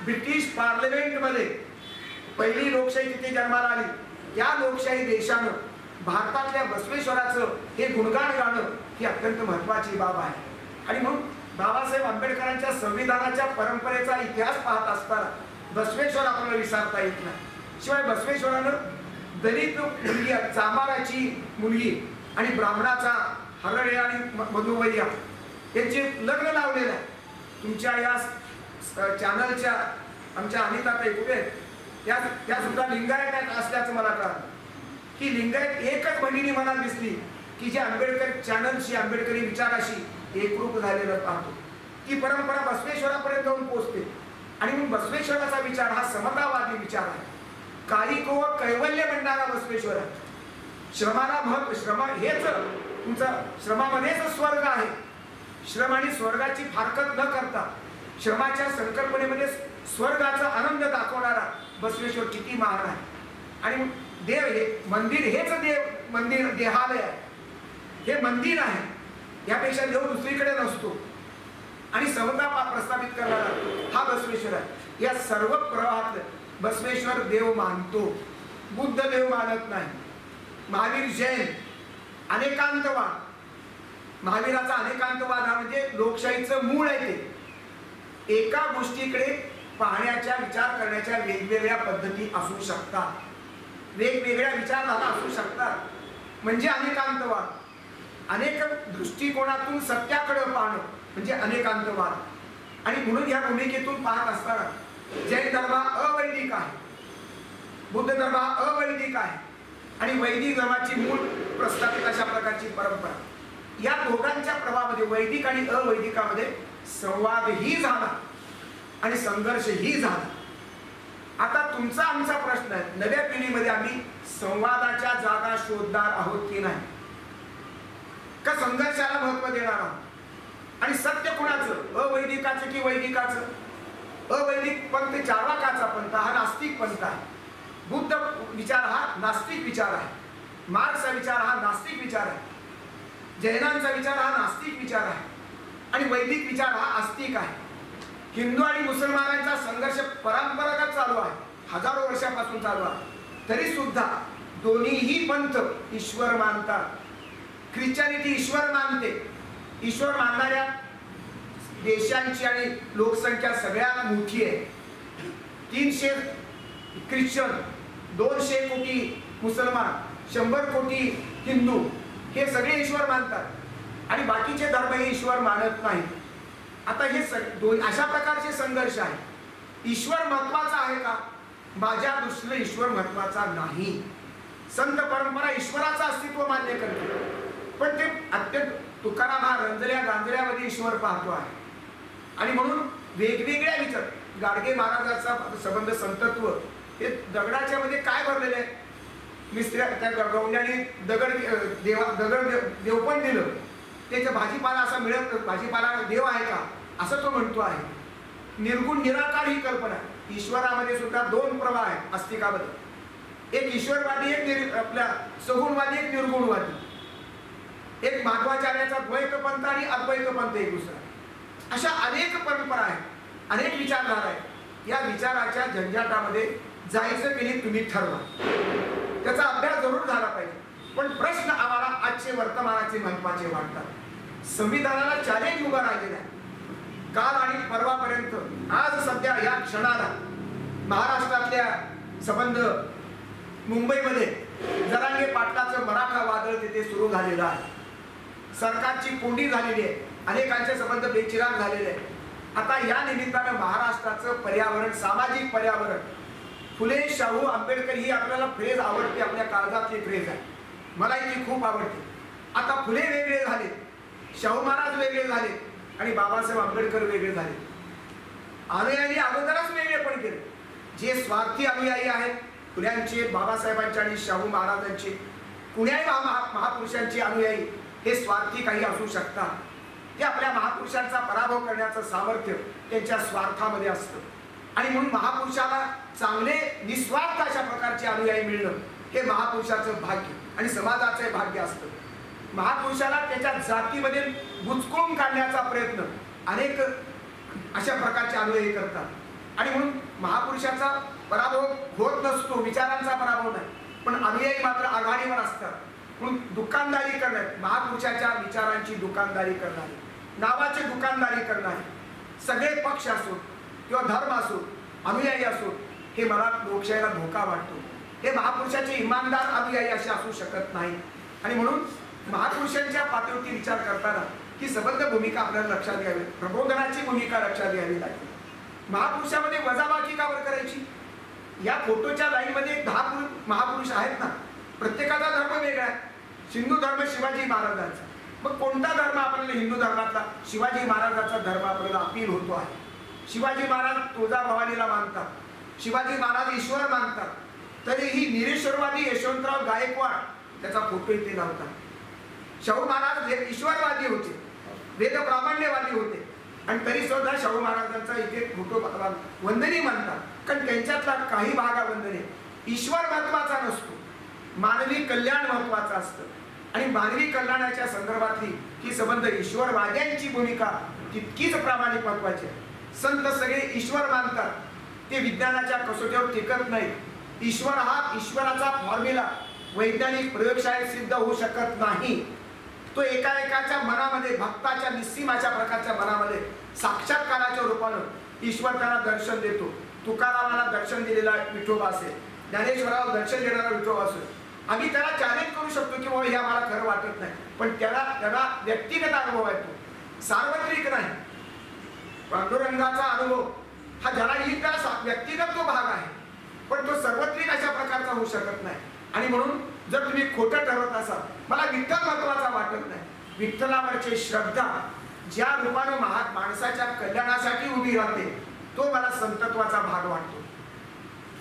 ब्रिटिश पार्लमेंटमध्ये पहिली लोकशाही तिथे जन्माला आली. या लोकशाही देशानं भारतातल्या बसवेश्वराचं हे गुणगान गाणं ही अत्यंत महत्वाची बाब आहे. आणि म्हणून बाबासाहेब आंबेडकरांच्या संविधानाच्या परंपरेचा इतिहास पाहत असताना बसवेश्वर आपल्याला विसरता येत नाही. शिवाय बसवेश्वरानं दलित मुलगी, चांबाराची मुलगी आणि ब्राह्मणाचा हरळे आणि मधुवैया यांचे लग्न लावलेलं आहे. तुमच्या या चॅनलच्या आमच्या अनिताताई कुठे त्या सुद्धा लिंगायत असल्याचं मला कळलं की लिंगायत एकच बहिणी मला दिसली की जे आंबेडकर चॅनलशी, आंबेडकरी विचाराशी एकरूप झालेलं पाहतो. ती परंपरा बसवेश्वरापर्यंत जाऊन पोहोचते. आणि म्हणून बसवेश्वराचा विचार हा समतावादी विचार आहे. कायिक व कैवल्य म्हणणारा बसवेश्वर आहे. श्रमाला महत्व, श्रम हेच तुमचा, श्रमामध्येच स्वर्ग आहे. श्रम आणि स्वर्गाची फारकत न करता श्रमाच्या संकल्पनेमध्ये स्वर्गाचा आनंद दाखवणारा बसवेश्वर किती महान आहे. आणि देव हे मंदिर, हेच देव मंदिर, देहालय आहे. हे मंदिर आहे, यापेक्षा देव दुसरीकडे नसतो. आणि समता प्रस्थापित करणारा हा बसवेश्वर आहे. या सर्व प्रवाहात बसवेश्वर देव मानतो, बुद्ध देव मानत नाही. महावीर जैन अनेकांतवाद, महावीराचा अनेकांतवाद हा म्हणजे लोकशाहीचं मूळ आहे. ते एका गोष्टीकडे पाहण्याच्या विचार करण्याच्या वेगवेगळ्या पद्धती असू शकतात, वेगवेगळ्या विचारधारा असू शकतात, म्हणजे अनेकांतवाद. अनेक दृष्टिकोनातून सत्याकडे पाहणं म्हणजे अनेकांतवाद. आणि म्हणून या भूमिकेतून पाहत असताना जैन धर्म अवैदिक आहे, बुद्ध धर्म अवैदिक आहे आणि वैदिक धर्माची मूळ प्रस्थापित अशा प्रकारची परंपरा, या दोघांच्या प्रभावामध्ये वैदिक आणि अवैदिकामध्ये संवादही झाला आणि संघर्षही झाला. आता तुमचा आमचा प्रश्न आहे, नव्या पिढीमध्ये आम्ही संवादाच्या जागा शोधणार आहोत की नाही, का संघर्षाला महत्व देणार आहोत? आणि सत्य कुणाचं, अवैदिकाचं की वैदिकाचं? अवैदिक पंथ चार्वाकाचा पंथ हा नास्तिक पंथ आहे. बुद्ध विचार हा नास्तिक विचार आहे, मार्क्सचा विचार हा नास्तिक विचार आहे, जैनांचा विचार हा नास्तिक विचार आहे आणि वैदिक विचार हा आस्तिक आहे. हिंदू आणि मुसलमानांचा संघर्ष परंपरागत चालू आहे, हजारो वर्षापासून चालू आहे. तरी सुद्धा दोन्हीही पंथ ईश्वर मानतात. ख्रिश्चनिटी ईश्वर मानते. ईश्वर मानणाऱ्या देशांची आणि लोकसंख्या सगळ्यात मोठी आहे. 300 ख्रिश्चन, 200 कोटी मुसलमान, 100 कोटी हिंदू, हे सगळे ईश्वर मानतात आणि बाकीचे धर्म हे ईश्वर मानत नाही. आता हे अशा प्रकारचे संघर्ष आहे. ईश्वर महत्वाचा आहे का? माझ्या दृष्टीने ईश्वर महत्वाचा नाही. संत परंपरा ईश्वराचं अस्तित्व मान्य करते, पण ते अत्यंत तुकाराम हा रंजल्या गांजल्यामध्ये ईश्वर पाहतो आहे. आणि म्हणून वेगवेगळ्या विचार, गाडगे महाराजांचा संबंध संतत्व हे दगडाच्या मध्ये काय भरलेले आहे? मिस्त्र्या त्या गवंड्याने दगड देवपण दिलं, त्याच्या भाजीपाला असा मिळत, भाजीपाला देव आहे का असं तो म्हणतो आहे. निर्गुण निराकार ही कल्पना. ईश्वरामध्ये सुद्धा 2 प्रवाह आहेत आस्तिकामध्ये, एक ईश्वरवादी, एक आपल्या सगुणवादी, एक निर्गुणवादी. एक माधवाचार्याचा द्वैत पंथ आणि अद्वैत पंथ एक दुसरा. अशा अनेक परंपरा आहेत, अनेक विचारधारा आहेत. या विचाराच्या झंझाटामध्ये जायचं की नाही तुम्ही ठरवा. त्याचा अभ्यास जरूर झाला पाहिजे. पण प्रश्न आम्हाला आजचे वर्तमानाचे महत्वाचे वाटतात. संविधानाला चॅलेंज उभं राहिलेलं आहे. काल आणि परवापर्यंत, आज सध्या या क्षणाला महाराष्ट्रातल्या संबंध मुंबईमध्ये जरांगे पाटलाचं मराठा वादळ तिथे सुरू झालेलं आहे. सरकारची कोंडी झालेली आहे, अनेकांचे संबंध बेचिराग झालेले आहे. आता या निमित्तानं महाराष्ट्राचं पर्यावरण, सामाजिक पर्यावरण, फुले शाहू आंबेडकर ही आपल्याला फ्रेज आवडते, आपल्या काळजातली फ्रेज आहे, मलाही ती खूप आवडते. आता फुले वेगळे झाले, शाहू महाराज वेगळे झाले आणि बाबासाहेब आंबेडकर वेगळे झाले. अनुयायी अगोदरच वेगळे पण केले. जे स्वार्थी अनुयायी आहेत फुल्यांचे, बाबासाहेबांचे आणि शाहू महाराजांचे, कुण्याही महापुरुषांचे अनुयायी हे स्वार्थी काही असू शकतात. ते आपल्या महापुरुषांचा पराभव करण्याचं सामर्थ्य त्यांच्या स्वार्थामध्ये असतं. आणि म्हणून महापुरुषाला चांगले निस्वार्थ अशा प्रकारचे अनुयायी मिळणं हे महापुरुषाचं भाग्य आणि समाजाचे भाग्य असतं. महापुरुषाला त्याच्या जातीमध्ये बुचकळून काढण्याचा प्रयत्न अनेक अशा प्रकारचे अनुयायी करतात. आणि म्हणून महापुरुषाचा पराभव होत नसतो, विचारांचा पराभव नाही, पण अनुयायी मात्र आघाडीवर असतात. म्हणून दुकानदारी करणारे, महापुरुषाच्या विचारांची दुकानदारी करणारे, नावाची दुकानदारी करणारे सगळे पक्ष असोत किंवा धर्म असोत, अनुयायी असोत, हे मला लोकशाहीला धोका वाटतो. हे महापुरुषाचे इमानदार अनुयायी असे असू शकत नाही. आणि म्हणून महापुरुषांच्या पातळीवरती विचार करताना ही सबंध भूमिका आपल्याला लक्षात घ्यावी, प्रबोधनाची भूमिका लक्षात घ्यावी लागेल. महापुरुषामध्ये वजाबाकी का बरं करायची? या फोटोच्या लाईनमध्ये 10 महापुरुष आहेत ना, प्रत्येकाचा धर्म वेगळा आहे. हिंदू धर्म शिवाजी महाराजांचा, मग कोणता धर्म आपल्याला हिंदू धर्मातला? शिवाजी महाराजांचा धर्म आपल्याला अपील होतो आहे. शिवाजी महाराज तुळजाभवानीला मानतात, शिवाजी महाराज ईश्वर मानतात, तरीही निरेश्वरवादी यशवंतराव गायकवाड त्याचा फोटो इथे लावतात. शाहू महाराज ईश्वरवादी होते, वेद ब्राह्मण्यवादी होते, आणि तरी सुद्धा शाहू महाराजांचा इथे फोटो वंदनी मानतात. कारण त्यांच्यातला काही भाग वंदने. ईश्वर महत्वाचा नसतो, मानवी कल्याण महत्वाचं असतं. आणि मानवी कल्याणाच्या संदर्भातली ही संबंध ईश्वरवाद्यांची भूमिका तितकीच प्रामाणिक महत्वाची आहे. संत सगळे ईश्वर मानतात, ते विज्ञानाच्या कसोटीवर टिकत नाही. ईश्वर हा ईश्वराचा फॉर्म्युला वैज्ञानिक प्रयोगशाळेत सिद्ध होऊ शकत नाही. तो एका एकाच्या मनामध्ये, भक्ताच्या निस्सीम अशा प्रकारच्या मनामध्ये साक्षात्काराच्या रूपानं ईश्वर त्याला दर्शन देतो. तुकारामाला दर्शन दिलेला विठोबा असेल, ज्ञानेश्वराला दर्शन देणारा विठोबा असेल. आम्ही त्याला चॅलेंज करू शकतो की बाबा हे आम्हाला खरं वाटत नाही, पण त्याला व्यक्तिगत अनुभव आहे, तो सार्वत्रिक नाही. पांडुरंगाचा अनुभव हा ज्याला येईल त्याला व्यक्तिगत तो भाग आहे, पण तो सार्वत्रिक अशा प्रकारचा होऊ शकत नाही. आणि म्हणून जर तुम्ही खोटं ठरवत असाल, मला विठ्ठल महत्वाचा वाटत नाही, विठ्ठलावरची श्रद्धा ज्या रूपानं माणसाच्या कल्याणासाठी उभी राहते तो मला संतत्वाचा भाग वाटतो.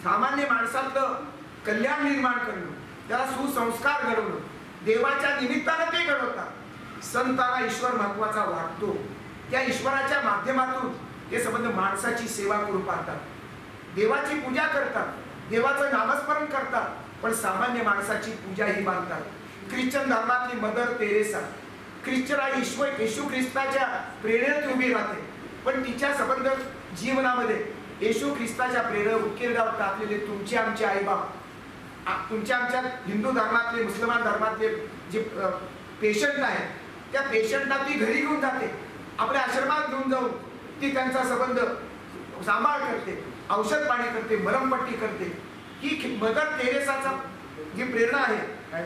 सामान्य माणसातलं कल्याण निर्माण करणं, त्याला सुसंस्कार घडवणं, देवाच्या निमित्तानं ते घडवतात. संतांना ईश्वर महत्वाचा वाटतो. त्या ईश्वराच्या माध्यमातून ते संबंध माणसाची सेवा करू पाहतात, देवाची पूजा करतात, देवाचं नामस्मरण करतात, पण सामान्य माणसाची पूजा ही मानतात. ख्रिश्चन धर्मातली मदर तेरेसा ख्रिश्चन येशू ख्रिस्ताच्या प्रेरणेत उभी राहते, पण तिच्या संबंध जीवनामध्ये येशू ख्रिस्ताच्या प्रेरणा उकिरड्यावर टाकलेले तुमचे आमचे आईबाप, तुमच्या आमच्या हिंदू धर्मातले, मुसलमान धर्मातले जे पेशंट आहेत, त्या पेशंटला ती घरी घेऊन जाते, आपल्या आश्रमात घेऊन जाऊन ती त्यांचा संबंध सांभाळ करते, औषध पाणी करते, मलमपट्टी करते. ही मदर तेरेसाचा जी प्रेरणा आहे,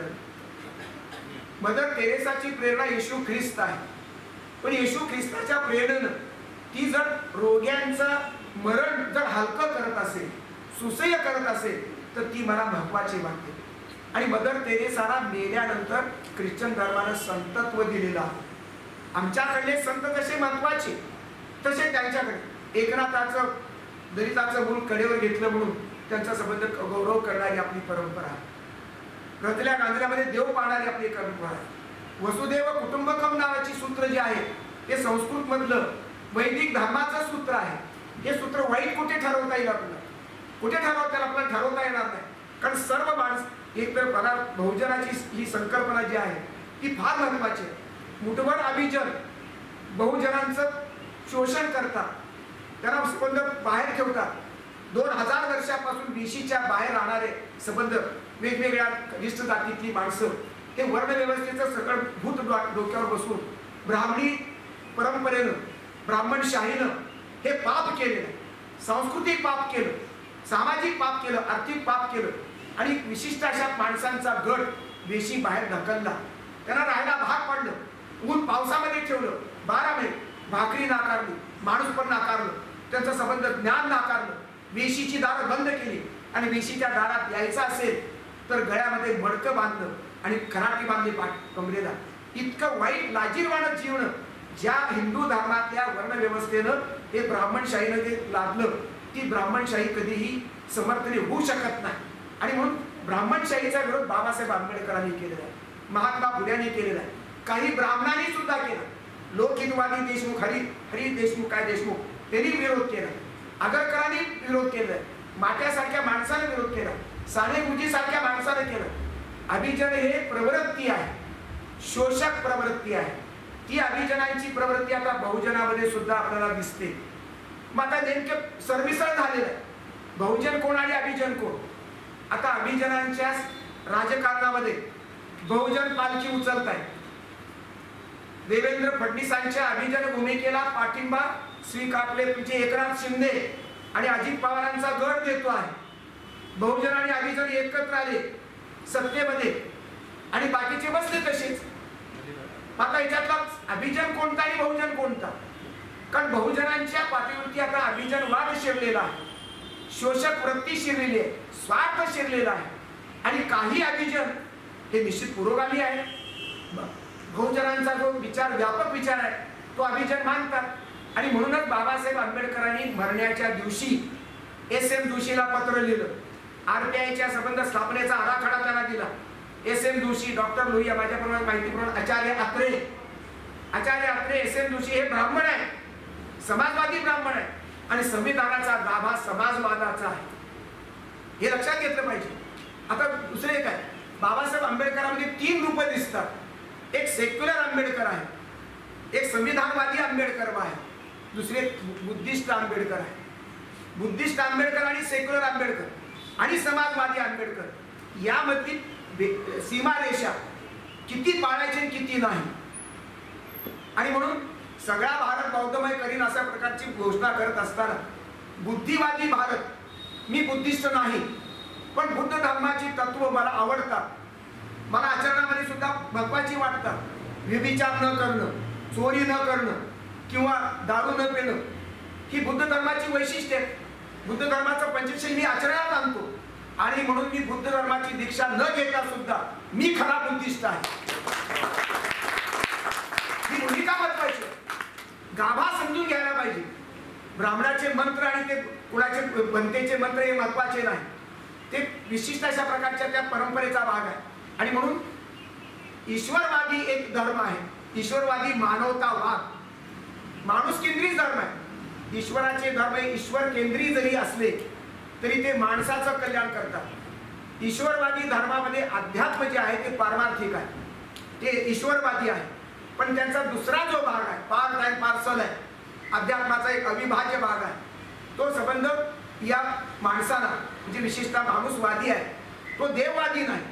मदर तेरेसाची प्रेरणा येशू ख्रिस्त आहे. पण येशू ख्रिस्ताच्या प्रेरणेनं ती जर रोग्यांचं मरण जर हलकं करत असेल, सुसह्य करत असेल, तर ती मला महत्वाची वाटते. आणि मदर तेरेसाला मेल्यानंतर ख्रिश्चन धर्मानं संतत्व दिलेलं आहे. आमच्याकडले संत जसे महत्वाचे तसे त्यांच्याकडे एकनाथाचं दलिताचं मूल कडेवर घेतलं म्हणून त्यांचा संबंध गौरव करणारी आपली परंपरा आहे. रचल्या गांजल्यामध्ये देव पाहणारी आपली परंपरा आहे. वसुदेव कुटुंबकम नावाची सूत्र जे आहे ते संस्कृत मधलं वैदिक धर्माचं सूत्र आहे. हे सूत्र वाईट कुठे ठरवता येईल आपल्याला? कुठे ठरवता येईल? आपल्याला ठरवता येणार नाही, कारण सर्व माणस एक तर बघा, बहुजनाची ही संकल्पना जी आहे ती फार महत्वाची आहे. मुठभर अभिजन बहुजनांचं शोषण करतात, त्यांना संबंध बाहेर ठेवतात. 2000 वर्षापासून बीसीच्या बाहेर राहणारे संबंध वेगवेगळ्या कनिष्ठ जातीतली माणसं हे वर्णव्यवस्थेचं सगळं भूत डोक्यावर बसून ब्राह्मणी परंपरेनं, ब्राह्मणशाहीनं हे पाप केलेलं, सांस्कृतिक पाप केलं, सामाजिक पाप केलं, आर्थिक पाप केलं. आणि विशिष्ट अशा माणसांचा गट वेशी बाहेर ढकलला, त्यांना राहायला भाग पडलं, ऊन पावसामध्ये ठेवलं, 12 महिने भाकरी नाकारली, माणूस पण नाकारलं, त्यांचा संबंध ज्ञान नाकारलं, वेशीची दारं बंद केली. आणि वेशीच्या दारात यायचं असेल तर गळ्यामध्ये मडकं बांधलं आणि खराटी बांधली कमरेला. इतकं वाईट लाजीरवाणं जीवन ज्या हिंदू धर्मातल्या वर्णव्यवस्थेनं हे ब्राह्मणशाहीनं जे लादलं, ती ब्राह्मणशाही कधीही समर्थने होऊ शकत नाही. आणि म्हणून ब्राह्मणशाहीचा विरोध बाबासाहेब आंबेडकरांनी केलेला आहे, महात्मा फुल्यांनी केलेला आहे, काही ब्राह्मणांनी सुद्धा केला. लोकहितवादी देशमुख, हरी देशमुख, काय देशमुख, त्यांनी विरोध केला, आगरकरांनी विरोध केला, माट्यासारख्या माणसाने विरोध केला, साने गुरुजी सारख्या माणसाने केलं. अभिजन हे प्रवृत्ती आहे, शोषक प्रवृत्ती आहे. ती अभिजनांची प्रवृत्ती आता बहुजनामध्ये सुद्धा आपल्याला दिसते. मग आता नेमकं सरमिसळ झालेलं आहे, बहुजन कोण आणि अभिजन कोण? आता अभिजनांच्या राजकारणामध्ये बहुजन पालखी उचलत आहे. देवेंद्र फडणवीसांच्या अभिजन भूमिकेला पाठिंबा स्वीकारले तुमचे एकनाथ शिंदे आणि अजित पवारांचा गट देतो आहे. बहुजन आणि अभिजन एकत्र आले सत्तेमध्ये आणि बाकीचे बसले तसेच. आता याच्यातला अभिजन कोणता आणि बहुजन कोणता? कारण बहुजनांच्या पातळीवरती आता अभिजन वाद शिरलेला आहे, शोषक वृत्ती शिरलेली आहे, स्वार्थ शिरलेला आहे. आणि काही अभिजन हे निश्चित पुरोगामी आहे. बहुजनांचा जो विचार व्यापक विचार आहे तो अभिजन मानतात. आणि म्हणूनच बाबासाहेब आंबेडकरांनी मरण्याच्या दिवशी SM जोशीला पत्र लिहिलं, RBIच्या संबंध स्थापनेचा आराखडा त्यांना दिला. SM जोशी, डॉक्टर लोहिया, माझ्याप्रमाणे माहितीप्रमाणे आचार्य अत्रे SM जोशी हे ब्राह्मण आहे, समाजवादी ब्राह्मण आहे आणि संविधानाचा गाभा समाजवादाचा आहे, हे लक्षात घेतलं पाहिजे. आता दुसरे एक आहे, बाबासाहेब आंबेडकरांमध्ये 3 रूप दिसतात. एक सेक्युलर आंबेडकर आहे, एक संविधानवादी आंबेडकर आहे, दुसरे बुद्धिस्ट आंबेडकर आहे. बुद्धिस्ट आंबेडकर आणि सेक्युलर आंबेडकर आणि समाजवादी आंबेडकर यामधली सीमारेषा किती पाळायची किती नाही. आणि म्हणून सगळा भारत बौद्धमय करीन अशा प्रकारची घोषणा करत असताना बुद्धिवादी भारत, मी बुद्धिस्ट नाही, पण बुद्ध धर्माची तत्व मला आवडतात, मला आचरणामध्ये सुद्धा महत्वाची वाटतात. व्यभिचार न करणं, चोरी न करणं किंवा दारू न पिणं ही बुद्ध धर्माची वैशिष्ट्य आहे. बुद्ध धर्माचं पंचशील मी आचरणात आणतो आणि म्हणून मी बुद्ध धर्माची दीक्षा न घेता सुद्धा मी खरा बुद्धिस्ट आहे. ही भूमिका महत्वाची आहे. गाभा समजून घ्यायला पाहिजे. ब्राह्मणाचे मंत्र आणि ते कुणाचे बनतेचे मंत्र हे महत्वाचे नाही, ते विशिष्ट अशा प्रकारच्या त्या परंपरेचा भाग आहे. आणि म्हणून ईश्वरवादी एक धर्म आहे. ईश्वरवादी मानवतावाद माणूस केंद्रित धर्म आहे. ईश्वराचे धर्म हे ईश्वर केंद्रीय जरी असले तरी ते माणसाचं कल्याण करतात. ईश्वरवादी धर्मामध्ये अध्यात्म जे आहे ते पारमार्थिक आहे, ते ईश्वरवादी आहे. पण त्यांचा दुसरा जो भाग आहे, पार्ट अँड पार्सल आहे, अध्यात्माचा एक अविभाज्य भाग आहे, तो संबंध या माणसाला म्हणजे विशेषतः माणूसवादी आहे, तो देववादी नाही.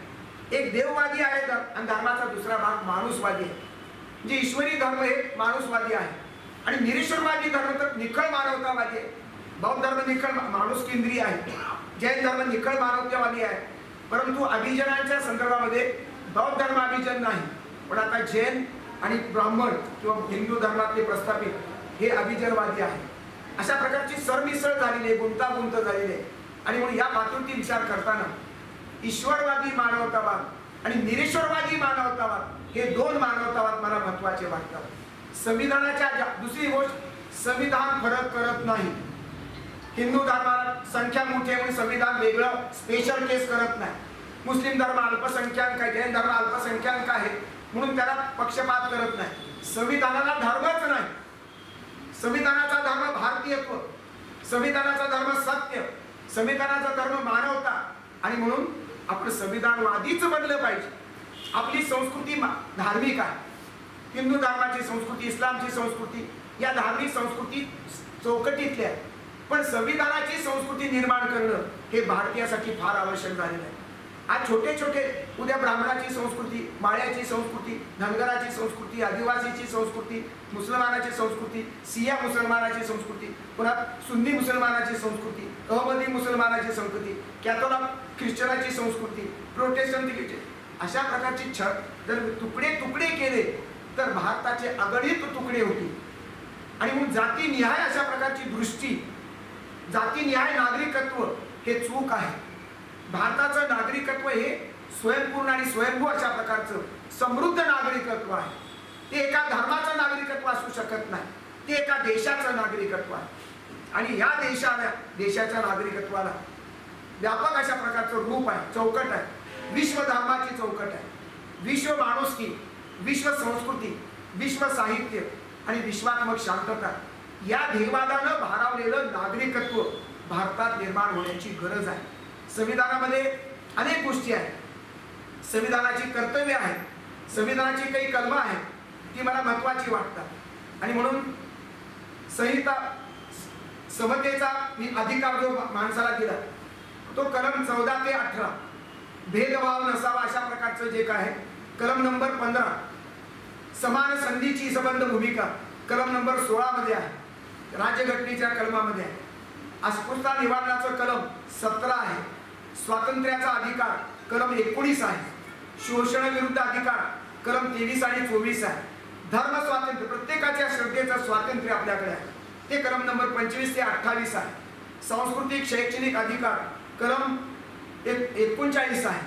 एक देववादी आहे आणि धर्माचा दुसरा भाग माणूसवादी आहे. म्हणजे ईश्वरी धर्म हे माणूसवादी आहे आणि निरीश्वरवादी धर्म तर निखळ मानवतावादी आहे. बौद्ध धर्म निखळ माणूस केंद्रीय आहे, जैन धर्म निखळ मानवतावादी आहे. परंतु अभिजनांच्या संदर्भामध्ये बौद्ध धर्म अभिजन नाही, पण आता जैन आणि ब्राह्मण किंवा हिंदू धर्मातले प्रस्थापित हे अभिजनवादी आहे. अशा प्रकारची सरमिसळ झालेली आहे, गुंतागुंत झालेली आहे. आणि म्हणून या बाबतीत विचार करताना ईश्वरवादी मानवतावाद आणि निरीश्वरवादी मानवतावाद हे दोन मानवतावाद मला महत्वाचे वाटतात. संविधानाच्या दुसरी गोष्ट, संविधान फरक करत नाही. हिंदू धर्माला संख्या मोठी आहे म्हणून संविधान वेगळं स्पेशल केस करत नाही. मुस्लिम धर्म अल्पसंख्याक आहे, जैन धर्म अल्पसंख्याक आहे म्हणून त्याला पक्षपात करत नाही. संविधानाला धर्मच नाही. संविधानाचा धर्म भारतीयत्व, संविधानाचा धर्म सत्य, संविधानाचा धर्म मानवता. आणि म्हणून आपण संविधानवादीच बनलं पाहिजे. आपली संस्कृती धार्मिक आहे. हिंदू धर्माची संस्कृती, इस्लामची संस्कृती या धार्मिक संस्कृती चौकटीतल्या, पण संविधानाची संस्कृती निर्माण करणं हे भारतीयासाठी फार आवश्यक झालेलं आहे. आज छोटे छोटे उद्या ब्राह्मणाची संस्कृती, माळ्याची संस्कृती, धनगराची संस्कृती, आदिवासीची संस्कृती, मुसलमानाची संस्कृती, सिया मुसलमानाची संस्कृती, पुन्हा सुन्नी मुसलमानाची संस्कृती, अहमदी मुसलमानाची संस्कृती, कॅथोलिक ख्रिश्चनाची संस्कृती, प्रोटेस्टंट, अशा प्रकारची जर तुकडे तुकडे केले तर भारताचे अगणित तुकडे होतील. आणि म्हणून जातीनिहाय अशा प्रकारची दृष्टी, जातीनिहाय नागरिकत्व हे चूक आहे. भारताचं नागरिकत्व हे स्वयंपूर्ण आणि स्वयंभू अशा प्रकारचं समृद्ध नागरिकत्व आहे. ते एका धर्माचं नागरिकत्व असू शकत नाही, ते एका देशाचं नागरिकत्व आहे. आणि या देशाच्या नागरिकत्वाला व्यापक अशा प्रकारचं रूप आहे, चौकट आहे. विश्व धर्माची चौकट आहे, विश्व माणुसकी, विश्व संस्कृती, विश्व साहित्य आणि विश्वात्मक शांतता या ध्येयवादानं भारावलेलं नागरिकत्व भारतात निर्माण होण्याची गरज आहे. संविधानामध्ये अनेक गोष्टी आहेत, संविधानाची कर्तव्य आहेत, संविधानाची काही कलमं आहेत, ती मला महत्वाची वाटतात. आणि म्हणून संहिता समतेचा अधिकार जो माणसाला दिला तो कलम 14 ते 18, भेदभाव नसावा अशा प्रकारचं जे काय आहे, कलम नंबर 15, समान संधीची संबंध भूमिका कलम नंबर 16 मध्ये आहे, राज्यघटनेच्या कलमामध्ये आहे. अस्पृश्यता निवारणाचं कलम 17 आहे, स्वातंत्र्याचा अधिकार कलम 19 आहे, शोषण विरुद्ध अधिकार कलम 23 आणि 24 आहे, धर्म स्वातंत्र्य प्रत्येकाच्या श्रद्धेचं स्वातंत्र्य आपल्याकडे आहे ते कलम नंबर 25 ते 28 आहे, सांस्कृतिक शैक्षणिक अधिकार कलम 39 आहे,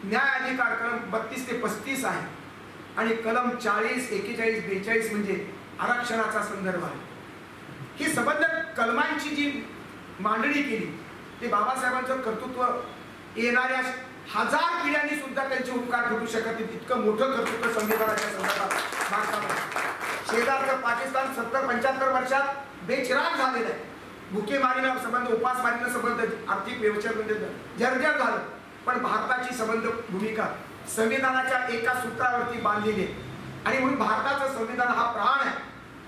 न्याय अधिकार कलम 32 ते 35 आहे आणि कलम 40, 41, 42 म्हणजे आरक्षणाचा संदर्भ आहे. ही संबंध कलमांची जी मांडणी केली ते बाबासाहेबांचं कर्तृत्व येणाऱ्या 1000 पिढ्यांनी सुद्धा त्यांचे उपकार भेटू शकत नाही, इतकं मोठं कर्तृत्व संविधानाच्या संदर्भात भारतामध्ये. शेजारचं पाकिस्तान 70-75 वर्षात बेचिराग झालेलं आहे. भुकेमारीनं संबंध, उपासमारीनं संबंध, आर्थिक व्यवस्थेमध्ये जर्जर झालं, पण भारताची संबंध भूमिका संविधानाच्या एका सूत्रावरती बांधलेली आहे. आणि म्हणून भारताचं संविधान हा प्राण आहे,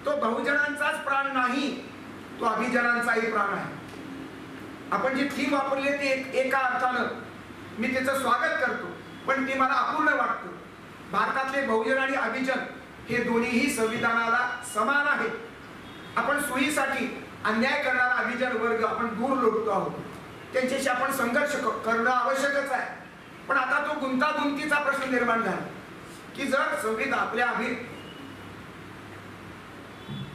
तो बहुजनांचाच प्राण नाही, तो अभिजनांचाही प्राण आहे. आपण जी थीम वापरली ते एका अर्थानं मी त्याचं स्वागत करतो, पण ते मला अपूर्ण वाटतं. भारतातले बहुजन आणि अभिजन हे दोन्हीही संविधानाला समान आहेत. आपण सोयीसाठी अन्याय करणारा अभिजात वर्ग आपण दूर लोटतो आहोत. त्यांच्याशी आपण संघर्ष करणं आवश्यकच आहे. पण आता तो गुंतागुंतीचा प्रश्न निर्माण झाला की जर संविधान आपल्या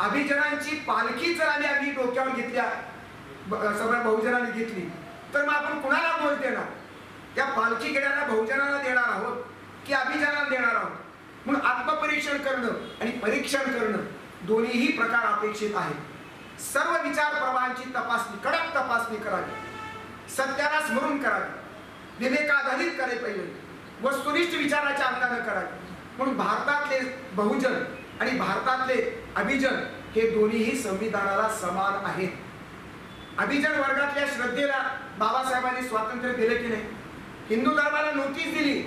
अभिजनांची पालखी जर आम्ही डोक्यावर घेतल्या, सगळ्या बहुजनांनी घेतली, तर मग आपण कुणाला दोष देणार? त्या पालखी घेणाऱ्या बहुजनांना देणार आहोत की अभिजनांना देणार आहोत? म्हणून आत्मपरीक्षण करणं आणि परीक्षण करणं दोन्हीही प्रकार अपेक्षित आहेत. सर्व विचार प्रवाहांची तपासणी, कडक तपासणी करावी, सत्याला स्मरून करावी, विवेकाधारित करायला पाहिजे, वस्तुनिष्ठ विचाराच्या अंगाने करावी. म्हणून भारतातले बहुजन आणि भारतातले अभिजन हे दोन्हीही संविधानाला समान आहेत. अभिजन वर्गातल्या श्रद्धेला बाबासाहेबांनी स्वातंत्र्य दिले की नाही? हिंदू धर्माला नोटीस दिली,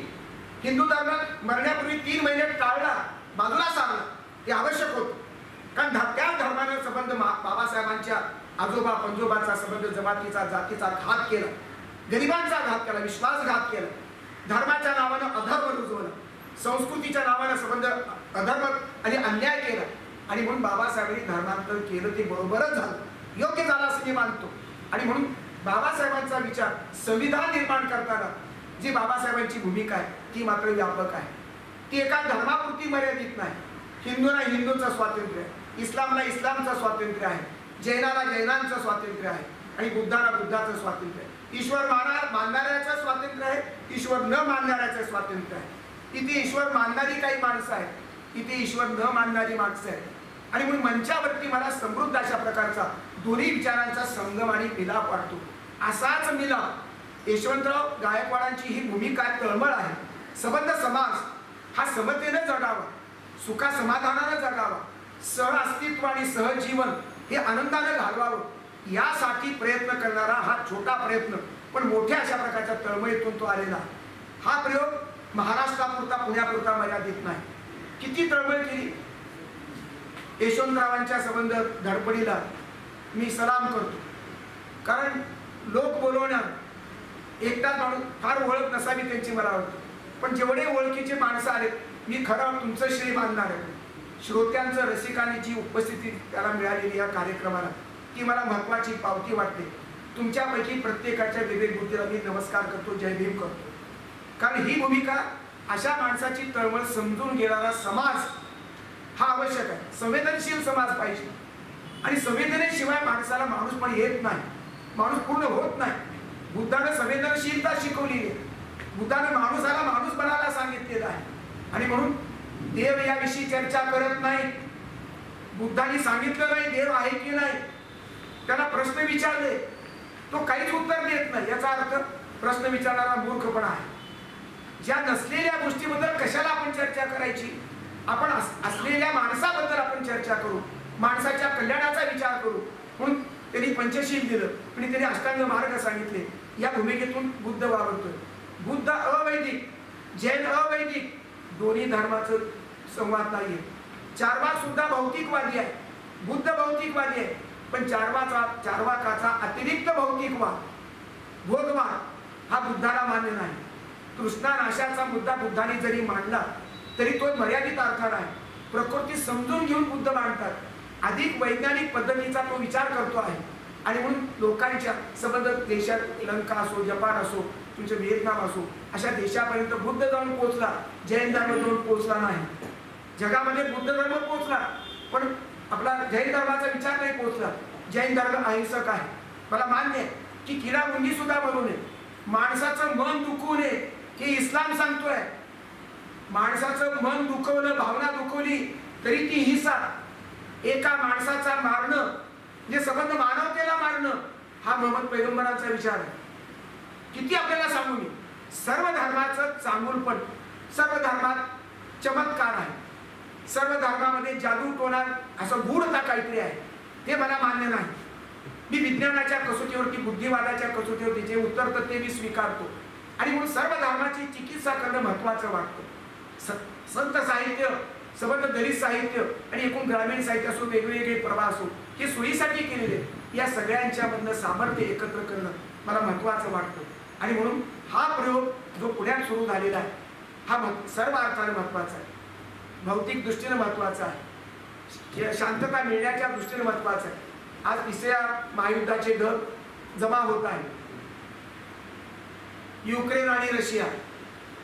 हिंदू धर्म मरण्यापूर्वी 3 महिने टाळला, बाजूला सारला, ते आवश्यक होतं. कारण त्या धर्माने संबंध बाबासाहेबांच्या आजोबा पंजोबाचा संबंध, जमातीचा जातीचा घात केला, गरिबांचा घात केला, विश्वासघात केला, धर्माच्या नावानं अधर्म रुजवलं, संस्कृतीच्या नावानं संबंध अधर्म आणि अन्याय केला. आणि म्हणून बाबासाहेबांनी धर्मांतर केलं, ते बरोबरच झालं, योग्य झालं असं मी मानतो. आणि म्हणून बाबासाहेबांचा विचार संविधान निर्माण करताना जी बाबासाहेबांची भूमिका आहे ती मात्र व्यापक आहे. ती एका धर्मापुरती मर्यादित नाही. हिंदूंना हिंदूंचं स्वातंत्र्य आहे, इस्लामला इस्लामचं स्वातंत्र्य आहे, जैनाला जैनांचं स्वातंत्र्य आहे आणि बुद्धाला बुद्धाचं स्वातंत्र्य आहे. ईश्वर मानणाऱ्याचं स्वातंत्र्य आहे, ईश्वर न मानणाऱ्याचं स्वातंत्र्य आहे. इथे ईश्वर मानणारी काही माणसं आहेत, इथे ईश्वर न मानणारी माणसं आहेत. आणि म्हणून मंचावरती मला समृद्ध अशा प्रकारचा दोन्ही विचारांचा संगम आणि मिलाप वाटतो. असाच मिलाप यशवंतराव गायकवाडांची ही भूमिका तळमळ आहे. सबंध समाज हा समतेने जगावा, सुखा समाधानाने जगावा, सह अस्तित्व आणि सहजीवन हे आनंदाने घालवावं, यासाठी प्रयत्न करणारा हा छोटा प्रयत्न पण मोठ्या अशा प्रकारच्या तळमळीतून तो आलेला. हा प्रयोग महाराष्ट्रापुरता पुण्यापुरता मर्यादित नाही. किती तळमळ केली. यशवंतरावांच्या संबंध धडपडीला मी सलाम करतो. कारण लोक बोलवण्यात एकटा माणूस फार ओळख नसावी त्यांची मला वाटतं, पण जेवढे ओळखीचे माणसं आले, मी खरं तुमचं श्री मानणार आहे. श्रोत्यांचं, रसिकांनी जी उपस्थिती त्याला मिळालेली या कार्यक्रमाला, ती मला महत्वाची पावती वाटते. तुमच्यापैकी प्रत्येकाच्या विवेक बुद्धीला मी नमस्कार करतो, जय भीम करतो. कारण ही भूमिका अशा माणसाची तळमळ समजून घेणारा समाज हा आवश्यक आहे. संवेदनशील समाज पाहिजे. आणि संवेदनेशिवाय माणसाला माणूस पण येत नाही, माणूस पूर्ण होत नाही. बुद्धाने संवेदनशीलता शिकवली आहे. बुद्धाने माणूसाला माणूस बनायला सांगितलेलं आहे. आणि म्हणून देव याविषयी चर्चा करत नाही. बुद्धाने सांगितलं नाही देव आहे की नाही. त्याला प्रश्न विचारले, तो काहीच उत्तर देत नाही. याचा अर्थ प्रश्न विचारणारा मूर्खपणा आहे. ज्या नसलेल्या गोष्टीबद्दल कशाला आपण चर्चा करायची? आपण असलेल्या माणसाबद्दल आपण चर्चा करू, माणसाच्या कल्याणाचा विचार करू. म्हणून त्यांनी पंचशील दिलं आणि त्यांनी अष्टांग मार्ग सांगितले. या भूमिकेतून बुद्ध वावरतोय. बुद्ध अवैदिक, जैन अवैदिक, दोन्ही धर्माचं संवाद नाहीये. चार्वाक सुद्धा भौतिकवादी आहे, बुद्ध भौतिकवादी आहे. पण चार्वाकाचा अतिरिक्त भौतिकवाद, भोगवाद हा बुद्धाला मान्य नाही. तृष्णा नाशाचा मुद्दा बुद्धाने जरी मांडला तरी तो मर्यादित अर्थाला आहे. प्रकृती समजून घेऊन बुद्ध मांडतात. अधिक वैज्ञानिक पद्धतीचा तो विचार करतो आहे. आणि म्हणून लोकांच्या संबंध देशात, लंका असो, जपान असो, तुमचे व्हिएतनाम असो, अशा देशापर्यंत बुद्ध जाऊन पोहोचला, जैन धर्म जाऊन पोहोचला नाही. जगामध्ये बुद्ध धर्म पोहोचला पण आपला जैन धर्माचा विचार नाही पोहोचला. जैन धर्म अहिंसक आहे. मला मान्य आहे की किडा मुंगी सुद्धा बनू नये, माणसाचं मन दुखवू नये हे इस्लाम सांगतोय. माणसाचं मन दुखवलं, भावना दुखवली तरी ती हिंसा. एका माणसाचा मारणं म्हणजे संबंध मानवतेला मारणं हा मोहम्मद पैगंबरांचा विचार आहे. किती आपल्याला सांगू मी, सर्व धर्माचं चांगुलपण, सर्व धर्मात चमत्कार आहे, सर्व धर्मामध्ये जादू टोना असं गूढता काहीतरी आहे, ते मला मान्य नाही. मी विज्ञानाच्या कसोटीवरती, बुद्धिवादाच्या कसोटीवरती जे उतरतं ते मी स्वीकारतो. आणि म्हणून सर्व धर्माची चिकित्सा करणं महत्वाचं वाटतं. संत साहित्य, संबंध दलित साहित्य आणि एकूण ग्रामीण साहित्य असो, वेगवेगळे प्रवाह असो, हे सोयीसाठी केलेले, या सगळ्यांच्या मधनं सामर्थ्य एकत्र करणं मला महत्वाचं वाटतं. आणि म्हणून हा प्रयोग जो पुण्यात सुरू झालेला आहे हा सर्व अर्थाने महत्वाचा आहे. भौतिक दृष्टीने महत्त्वाचं आहे, शांतता मिळण्याच्या दृष्टीने महत्त्वाचं आहे. आज तिसऱ्या महायुद्धाचे ढग जमा होत आहे. युक्रेन आणि रशिया,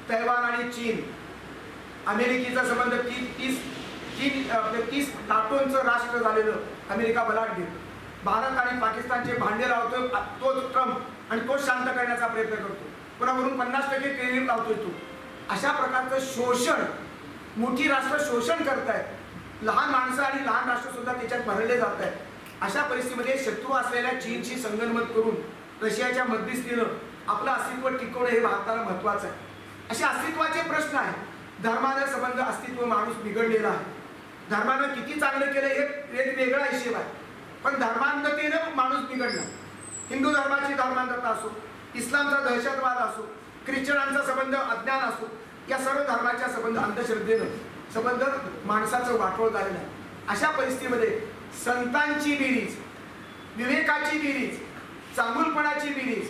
तैवान आणि चीन, अमेरिकेचा संबंध 30 नाटोंचं राष्ट्र झालेलं अमेरिका बलाढ्य, भारत आणि पाकिस्तानचे भांडे लावतोय तोच ट्रम्प आणि तोच शांत करण्याचा प्रयत्न करतो. पुन्हा 50% क्रेडिट लावतोय तो. अशा प्रकारचं शोषण मोठी राष्ट्र शोषण करतायत, लहान माणसं आणि लहान राष्ट्र सुद्धा त्याच्यात भरले जात आहेत. अशा परिस्थितीमध्ये शत्रू असलेल्या चीनशी संगनमत करून रशियाच्या मध्यस्थीनं आपलं अस्तित्व टिकवणं हे भारताला महत्त्वाचं आहे. असे अस्तित्वाचे प्रश्न आहेत. धर्माने संबंध अस्तित्व माणूस बिघडलेला आहे. धर्मानं किती चांगलं केलं हे एक वेगळा हिशेब आहे, पण धर्मांधतेनं माणूस बिघडला. हिंदू धर्माची धर्मांधता असो, इस्लामचा दहशतवाद असो, ख्रिश्चनांचा संबंध अज्ञान असो, या सर्व धर्माच्या संबंध अंधश्रद्धेनं संबंध माणसाचं वाटोळ झालेलं आहे. अशा परिस्थितीमध्ये संतांची बेरीज, विवेकाची बेरीज, चांगुलपणाची बेरीज,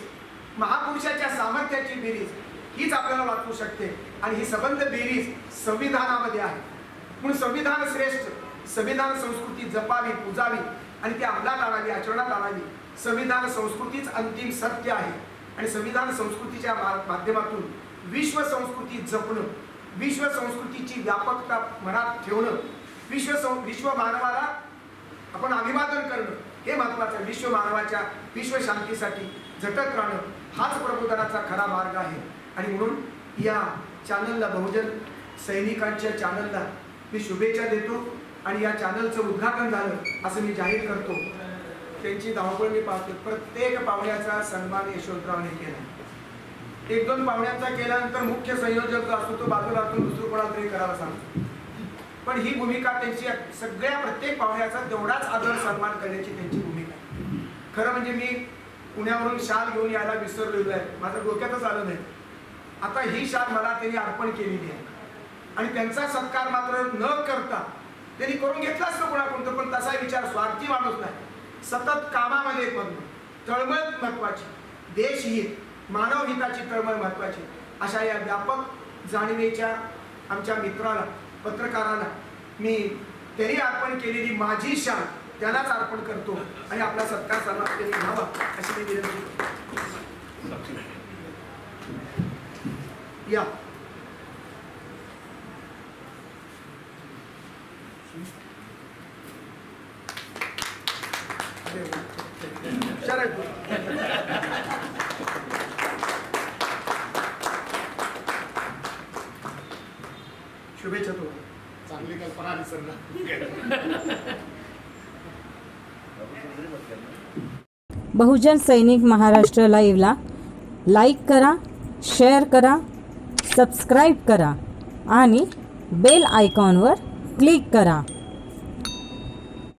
महापुरुषाच्या सामर्थ्याची बेरीज हीच आपल्याला वाचवू शकते. आणि ही संबंध बेरीज संविधानामध्ये आहे. म्हणून संविधान श्रेष्ठ, संविधान संस्कृती जपावी, पूजावी आणि ती अंमलात आणावी, आचरणात आणावी. संविधान संस्कृतीच अंतिम सत्य आहे आणि संविधान संस्कृतीच्या माध्यमातून विश्व संस्कृती जपणं, विश्व संस्कृतीची व्यापकता मनात ठेवणं, विश्व मानवाला आपण अभिवादन करणं हे महत्त्वाचं आहे. विश्व मानवाच्या विश्व शांतीसाठी झटत राहणं हाच प्रबोधनाचा खरा मार्ग आहे. आणि म्हणून या चॅनलला, बहुजन सैनिकांच्या चॅनलला मी शुभेच्छा देतो आणि या चॅनलचं उद्घाटन झालं असं मी जाहीर करतो. त्यांची धावपळ मी पाहतो. प्रत्येक पाहुण्याचा सन्मान यशवंतरावने केला. 1-2 पाहुण्यांचा केल्यानंतर मुख्य संयोजक जो असतो तो बाजूला असून दुसरं कोणाला तरी करायला सांगतो. पण ही भूमिका त्यांची, सगळ्या प्रत्येक पाहुण्याचा तेवढाच आदर सन्मान करण्याची त्यांची भूमिका आहे. खरं म्हणजे मी पुण्यावरून शाल घेऊन यायला विसरलेलो आहे, माझं डोक्यातच आलं नाही. आता ही शाल मला त्यांनी अर्पण केलेली आहे आणि त्यांचा सत्कार मात्र न करता त्यांनी करून घेतला असतं कोणाकोणतं, पण तसा विचार स्वार्थी माणूस नाही. सतत कामामध्ये तळमळ महत्वाची, देशहित, मानवहिताची तळमळ महत्वाची. अशा या व्यापक जाणीवेच्या आमच्या मित्राला, पत्रकाराला मी त्यांनी अर्पण केलेली माझी शाल त्यालाच अर्पण करतो आणि आपला सत्कार सन्मान त्यांनी घ्यावा अशी मी विनंती करतो. या शुभेच्छा. तो चांगली कल्पना दिसत. बहुजन सैनिक महाराष्ट्र लाईव्हला लाईक करा, शेअर करा, सबस्क्राईब करा आणि बेल आयकॉनवर क्लिक करा.